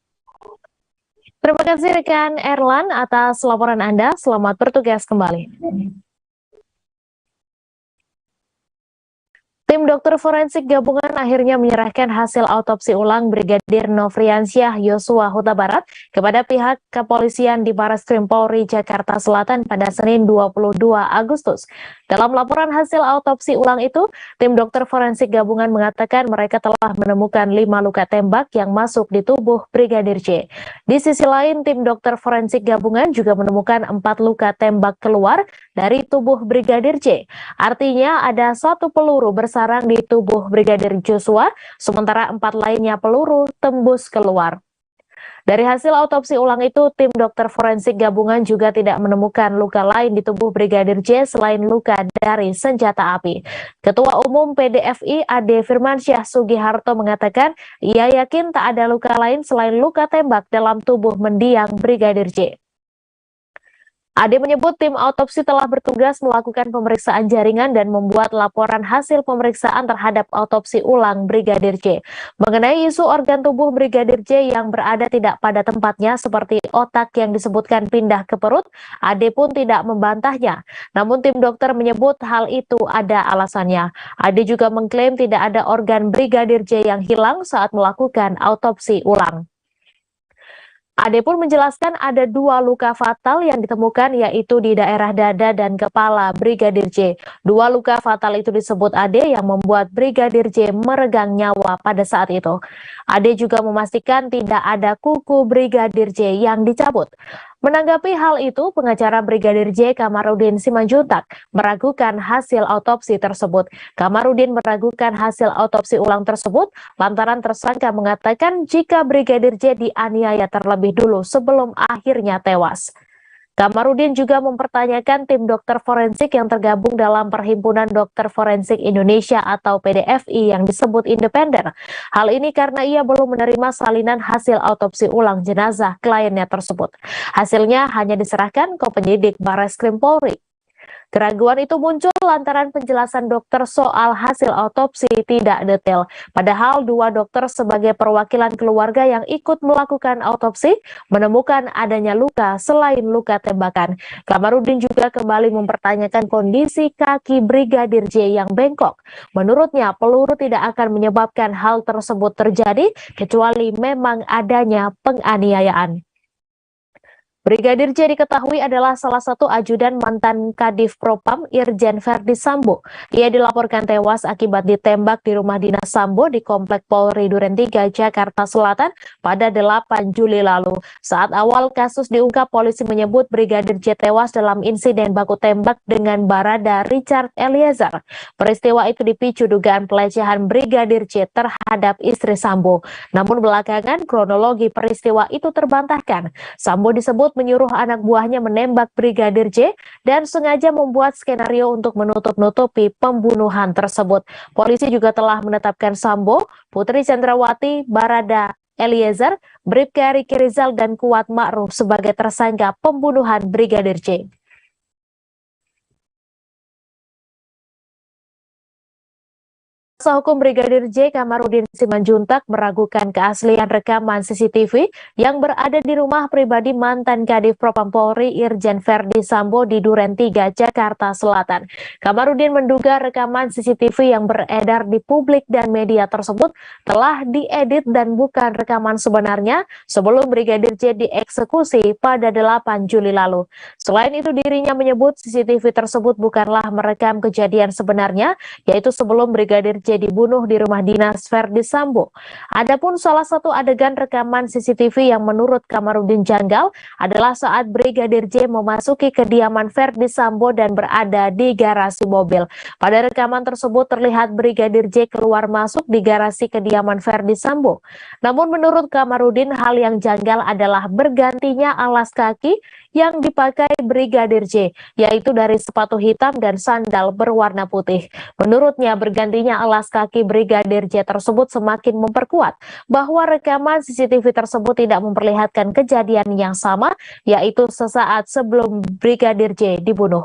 Terima kasih rekan Erlan atas laporan Anda. Selamat bertugas kembali. Tim dokter forensik gabungan akhirnya menyerahkan hasil autopsi ulang Brigadir Nofriansyah Yosua Huta Barat kepada pihak kepolisian di Barreskrim Polri Jakarta Selatan pada Senin 22 Agustus. Dalam laporan hasil autopsi ulang itu, tim dokter forensik gabungan mengatakan mereka telah menemukan 5 luka tembak yang masuk di tubuh Brigadir J. Di sisi lain, tim dokter forensik gabungan juga menemukan 4 luka tembak keluar dari tubuh Brigadir J. Artinya ada 1 peluru bersarang di tubuh Brigadir Joshua, sementara 4 lainnya peluru tembus keluar. Dari hasil autopsi ulang itu, tim dokter forensik gabungan juga tidak menemukan luka lain di tubuh Brigadir J selain luka dari senjata api. Ketua Umum PDFI Ade Firmansyah Sugiharto mengatakan ia yakin tak ada luka lain selain luka tembak dalam tubuh mendiang Brigadir J. Ade menyebut tim autopsi telah bertugas melakukan pemeriksaan jaringan dan membuat laporan hasil pemeriksaan terhadap autopsi ulang Brigadir J. Mengenai isu organ tubuh Brigadir J yang berada tidak pada tempatnya seperti otak yang disebutkan pindah ke perut, Ade pun tidak membantahnya. Namun tim dokter menyebut hal itu ada alasannya. Ade juga mengklaim tidak ada organ Brigadir J yang hilang saat melakukan autopsi ulang. Ade pun menjelaskan ada 2 luka fatal yang ditemukan yaitu di daerah dada dan kepala Brigadir J. 2 luka fatal itu disebut Ade yang membuat Brigadir J meregang nyawa pada saat itu. Ade juga memastikan tidak ada kuku Brigadir J yang dicabut. Menanggapi hal itu, pengacara Brigadir J Kamarudin Simanjuntak meragukan hasil autopsi tersebut. Kamarudin meragukan hasil autopsi ulang tersebut lantaran tersangka mengatakan jika Brigadir J dianiaya terlebih dulu sebelum akhirnya tewas. Kamarudin juga mempertanyakan tim dokter forensik yang tergabung dalam Perhimpunan Dokter Forensik Indonesia atau PDFI yang disebut independen. Hal ini karena ia belum menerima salinan hasil autopsi ulang jenazah kliennya tersebut. Hasilnya hanya diserahkan ke penyidik Barreskrim Polri. Keraguan itu muncul lantaran penjelasan dokter soal hasil autopsi tidak detail. Padahal 2 dokter sebagai perwakilan keluarga yang ikut melakukan autopsi menemukan adanya luka selain luka tembakan. Kamarudin juga kembali mempertanyakan kondisi kaki Brigadir J yang bengkok. Menurutnya peluru tidak akan menyebabkan hal tersebut terjadi kecuali memang adanya penganiayaan. Brigadir J diketahui adalah salah satu ajudan mantan Kadif Propam Irjen Verdi Sambo. Ia dilaporkan tewas akibat ditembak di rumah dinas Sambo di Komplek Polri Duren 3, Jakarta Selatan pada 8 Juli lalu. Saat awal kasus diungkap, polisi menyebut Brigadir J tewas dalam insiden baku tembak dengan Barada Richard Eliezer. Peristiwa itu dipicu dugaan pelecehan Brigadir J terhadap istri Sambo. Namun belakangan kronologi peristiwa itu terbantahkan. Sambo disebut menyuruh anak buahnya menembak Brigadir J dan sengaja membuat skenario untuk menutup-nutupi pembunuhan tersebut. Polisi juga telah menetapkan Sambo, Putri Chandrawati, Barada Eliezer, Bribka Riki Rizal, dan Kuat Ma'ruf sebagai tersangka pembunuhan Brigadir J. Kuasa hukum Brigadir J, Kamarudin Simanjuntak, meragukan keaslian rekaman CCTV yang berada di rumah pribadi mantan Kadif Propam Polri Irjen Verdi Sambo di Duren 3, Jakarta Selatan. Kamarudin menduga rekaman CCTV yang beredar di publik dan media tersebut telah diedit dan bukan rekaman sebenarnya sebelum Brigadir J dieksekusi pada 8 Juli lalu. Selain itu, dirinya menyebut CCTV tersebut bukanlah merekam kejadian sebenarnya, yaitu sebelum Brigadir J dibunuh di rumah dinas Verdi Sambo. Adapun salah satu adegan rekaman CCTV yang menurut Kamarudin janggal adalah saat Brigadir J memasuki kediaman Verdi Sambo dan berada di garasi mobil. Pada rekaman tersebut terlihat Brigadir J keluar masuk di garasi kediaman Verdi Sambo. Namun menurut Kamarudin, hal yang janggal adalah bergantinya alas kaki yang dipakai Brigadir J, yaitu dari sepatu hitam dan sandal berwarna putih. Menurutnya, bergantinya alas kaki Brigadir J tersebut semakin memperkuat bahwa rekaman CCTV tersebut tidak memperlihatkan kejadian yang sama, yaitu sesaat sebelum Brigadir J dibunuh.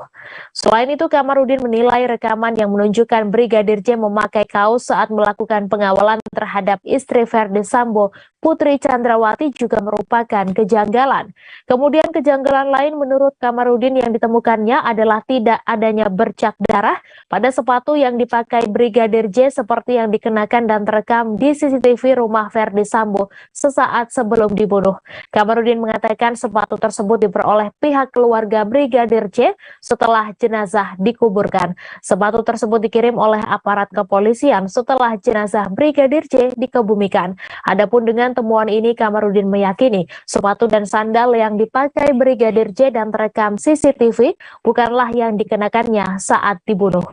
Selain itu, Kamarudin menilai rekaman yang menunjukkan Brigadir J memakai kaos saat melakukan pengawalan terhadap istri Verdi Sambo, Putri Chandrawati, juga merupakan kejanggalan. Kemudian kejanggalan lain menurut Kamarudin yang ditemukannya adalah tidak adanya bercak darah pada sepatu yang dipakai Brigadir J seperti yang dikenakan dan terekam di CCTV rumah Verdi Sambo sesaat sebelum dibunuh. Kamarudin mengatakan sepatu tersebut diperoleh pihak keluarga Brigadir J setelah jenazah dikuburkan. Sepatu tersebut dikirim oleh aparat kepolisian setelah jenazah Brigadir J dikebumikan. Adapun dengan temuan ini, Kamarudin meyakini sepatu dan sandal yang dipakai Brigadir J dan terekam CCTV bukanlah yang dikenakannya saat dibunuh.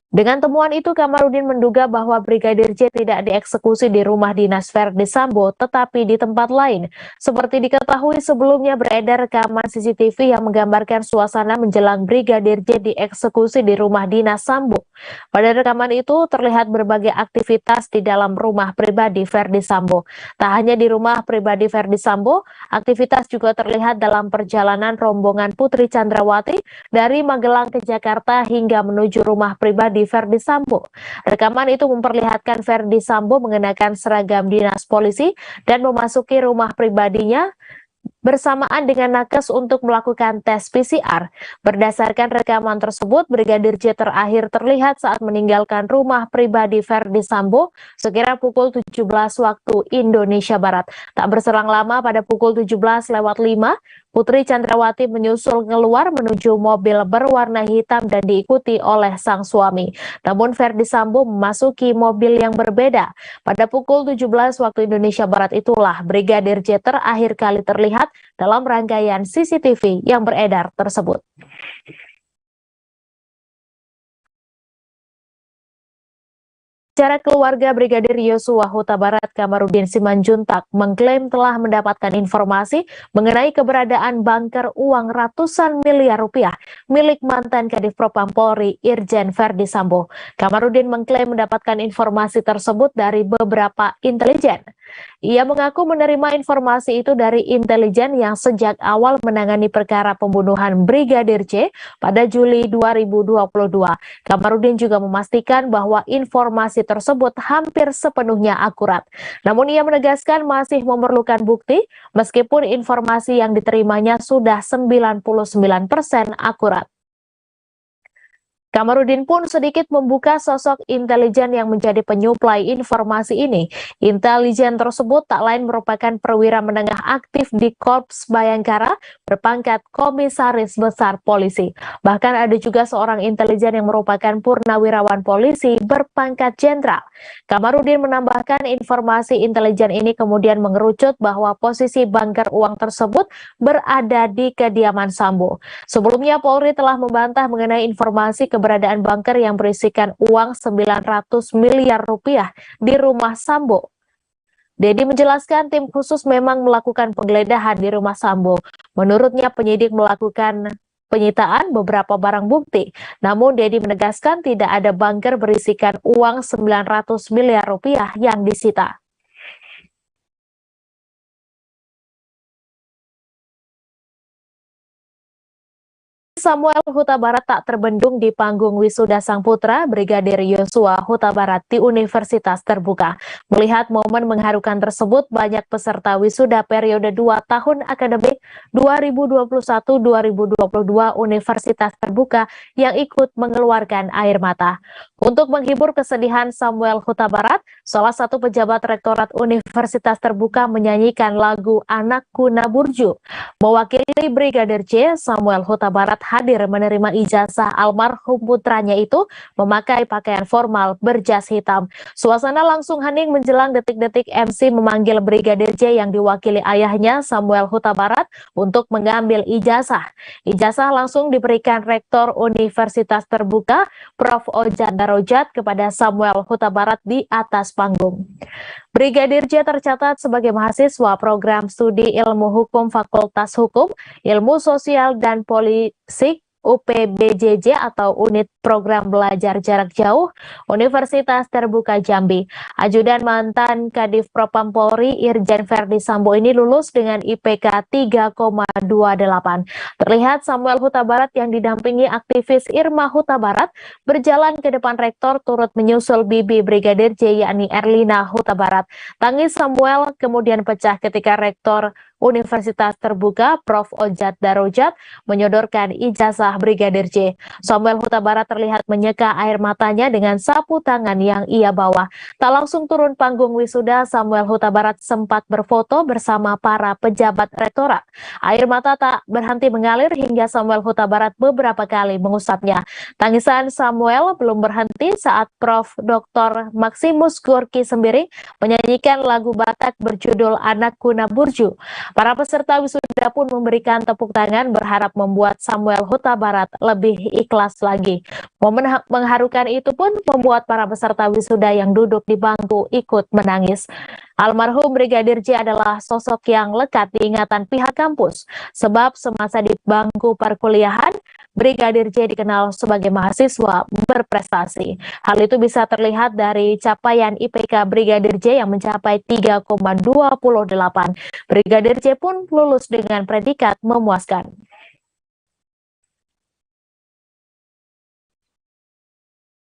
Dengan temuan itu, Kamarudin menduga bahwa Brigadir J tidak dieksekusi di rumah dinas Verdi Sambo, tetapi di tempat lain. Seperti diketahui sebelumnya beredar rekaman CCTV yang menggambarkan suasana menjelang Brigadir J dieksekusi di rumah dinas Sambo. Pada rekaman itu terlihat berbagai aktivitas di dalam rumah pribadi Verdi Sambo. Tak hanya di rumah pribadi Verdi Sambo, aktivitas juga terlihat dalam perjalanan rombongan Putri Chandrawati dari Magelang ke Jakarta hingga menuju rumah pribadi Verdi Sambo. Rekaman itu memperlihatkan Verdi Sambo mengenakan seragam dinas polisi dan memasuki rumah pribadinya bersamaan dengan nakes untuk melakukan tes PCR. Berdasarkan rekaman tersebut, Brigadir J terakhir terlihat saat meninggalkan rumah pribadi Verdi Sambo sekira pukul 17 waktu Indonesia Barat. Tak berselang lama, pada pukul 17:05, Putri Chandrawati menyusul keluar menuju mobil berwarna hitam dan diikuti oleh sang suami. Namun Verdi Sambo memasuki mobil yang berbeda. Pada pukul 17 waktu Indonesia Barat itulah Brigadir J terakhir kali terlihat dalam rangkaian CCTV yang beredar tersebut. Secara keluarga Brigadir Yosua Huta Barat, Kamarudin Simanjuntak mengklaim telah mendapatkan informasi mengenai keberadaan bunker uang ratusan miliar rupiah milik mantan Kadif Propam Polri Irjen Verdi Sambo. Kamarudin mengklaim mendapatkan informasi tersebut dari beberapa intelijen. Ia mengaku menerima informasi itu dari intelijen yang sejak awal menangani perkara pembunuhan Brigadir J pada Juli 2022. Kamarudin juga memastikan bahwa informasi tersebut hampir sepenuhnya akurat. Namun ia menegaskan masih memerlukan bukti meskipun informasi yang diterimanya sudah 99% akurat. Kamarudin pun sedikit membuka sosok intelijen yang menjadi penyuplai informasi ini. Intelijen tersebut tak lain merupakan perwira menengah aktif di Korps Bayangkara berpangkat Komisaris Besar Polisi. Bahkan ada juga seorang intelijen yang merupakan purnawirawan polisi berpangkat jenderal. Kamarudin menambahkan informasi intelijen ini kemudian mengerucut bahwa posisi bunker uang tersebut berada di kediaman Sambo. Sebelumnya Polri telah membantah mengenai informasi keberadaan bunker yang berisikan uang 900 miliar rupiah di rumah Sambo. Dedi menjelaskan tim khusus memang melakukan penggeledahan di rumah Sambo. Menurutnya penyidik melakukan penyitaan beberapa barang bukti. Namun Dedi menegaskan tidak ada bunker berisikan uang 900 miliar rupiah yang disita. Samuel Huta Barat tak terbendung di panggung wisuda sang putra Brigadir Yosua Huta Barat di Universitas Terbuka. Melihat momen mengharukan tersebut, banyak peserta wisuda periode 2 tahun akademik 2021-2022 Universitas Terbuka yang ikut mengeluarkan air mata. Untuk menghibur kesedihan Samuel Huta Barat, salah satu pejabat Rektorat Universitas Terbuka menyanyikan lagu Anakku Naburju. Mewakili Brigadir J, Samuel Huta Barat hadir menerima ijazah almarhum putranya itu memakai pakaian formal berjas hitam. Suasana langsung hening menjelang detik-detik MC memanggil Brigadir J yang diwakili ayahnya Samuel Huta Barat untuk mengambil ijazah. Ijazah langsung diberikan Rektor Universitas Terbuka, Prof. Ojat Darojat kepada Samuel Huta Barat di atas panggung. Brigadir J tercatat sebagai mahasiswa program studi ilmu hukum Fakultas Hukum, Ilmu Sosial dan Politik UPBJJ atau Unit Program Belajar Jarak Jauh Universitas Terbuka Jambi. Ajudan mantan Kadif Propam Polri Irjen Verdi Sambo ini lulus dengan IPK 3,28. Terlihat Samuel Huta Barat yang didampingi aktivis Irma Huta Barat berjalan ke depan rektor turut menyusul bibi Brigadir J yakni Erlina Huta Barat. Tangis Samuel kemudian pecah ketika rektor Universitas Terbuka Prof. Ojat Darojat menyodorkan ijazah Brigadir J. Samuel Huta Barat terlihat menyeka air matanya dengan sapu tangan yang ia bawa. Tak langsung turun panggung wisuda, Samuel Huta Barat sempat berfoto bersama para pejabat rektorat. Air mata tak berhenti mengalir hingga Samuel Huta Barat beberapa kali mengusapnya. Tangisan Samuel belum berhenti saat Prof. Dr. Maximus Gorky Sembiring menyanyikan lagu Batak berjudul Anakku Naburju. Para peserta wisuda pun memberikan tepuk tangan berharap membuat Samuel Huta Barat lebih ikhlas lagi. Momen mengharukan itu pun membuat para peserta wisuda yang duduk di bangku ikut menangis. Almarhum Brigadir J adalah sosok yang lekat diingatan pihak kampus, sebab semasa di bangku perkuliahan, Brigadir J dikenal sebagai mahasiswa berprestasi. Hal itu bisa terlihat dari capaian IPK Brigadir J yang mencapai 3,28. Brigadir J pun lulus dengan predikat memuaskan.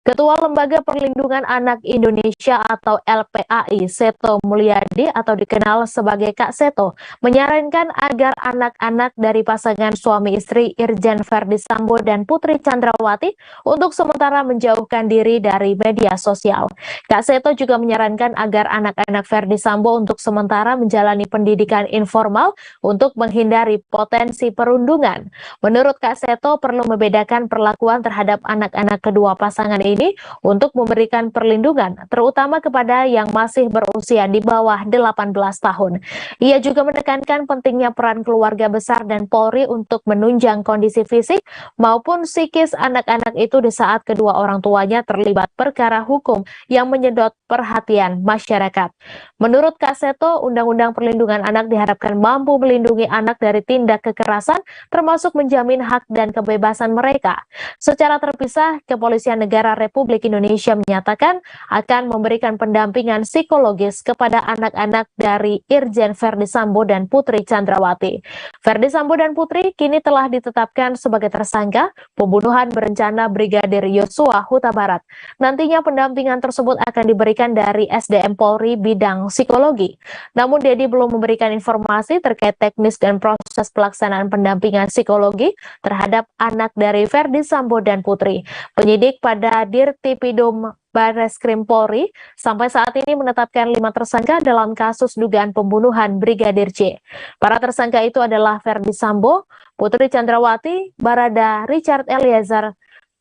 Ketua Lembaga Perlindungan Anak Indonesia atau LPAI, Seto Mulyadi atau dikenal sebagai Kak Seto, menyarankan agar anak-anak dari pasangan suami istri Irjen Verdi Sambo dan Putri Chandrawati untuk sementara menjauhkan diri dari media sosial. Kak Seto juga menyarankan agar anak-anak Verdi Sambo untuk sementara menjalani pendidikan informal untuk menghindari potensi perundungan. Menurut Kak Seto, perlu membedakan perlakuan terhadap anak-anak kedua pasangan ini untuk memberikan perlindungan, terutama kepada yang masih berusia di bawah 18 tahun. Ia juga menekankan pentingnya peran keluarga besar dan Polri untuk menunjang kondisi fisik maupun psikis anak-anak itu di saat kedua orang tuanya terlibat perkara hukum yang menyedot perhatian masyarakat. Menurut Kak Seto, Undang-Undang Perlindungan Anak diharapkan mampu melindungi anak dari tindak kekerasan, termasuk menjamin hak dan kebebasan mereka. Secara terpisah, Kepolisian Negara Republik Indonesia menyatakan akan memberikan pendampingan psikologis kepada anak-anak dari Irjen Verdi Sambo dan Putri Chandrawati. Verdi Sambo dan Putri kini telah ditetapkan sebagai tersangka pembunuhan berencana Brigadir Yosua Huta Barat. Nantinya pendampingan tersebut akan diberikan dari SDM Polri bidang psikologi. Namun Dedi belum memberikan informasi terkait teknis dan proses pelaksanaan pendampingan psikologi terhadap anak dari Verdi Sambo dan Putri. Penyidik pada Dirtipidum Barreskrim Polri sampai saat ini menetapkan 5 tersangka dalam kasus dugaan pembunuhan Brigadir J. Para tersangka itu adalah Verdi Sambo, Putri Chandrawati, Barada Richard Eliezer,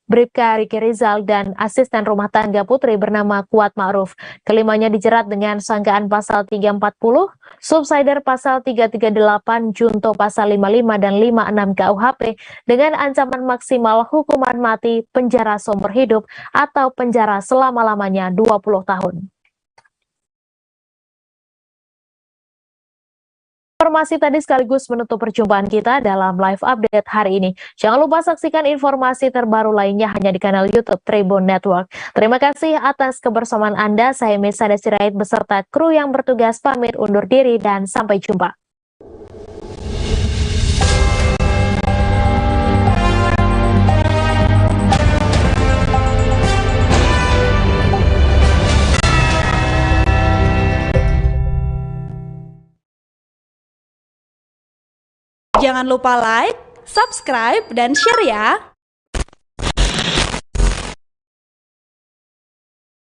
Bribka Riki Rizal, dan asisten rumah tangga Putri bernama Kuat Ma'ruf. Kelimanya dijerat dengan sangkaan pasal 340, subsider pasal 338, junto pasal 55 dan 56 KUHP dengan ancaman maksimal hukuman mati, penjara seumur hidup, atau penjara selama-lamanya 20 tahun. Informasi tadi sekaligus menutup perjumpaan kita dalam live update hari ini. Jangan lupa saksikan informasi terbaru lainnya hanya di kanal YouTube Tribun Network. Terima kasih atas kebersamaan Anda. Saya Mesa Sirait beserta kru yang bertugas pamit undur diri dan sampai jumpa. Jangan lupa like, subscribe, dan share ya.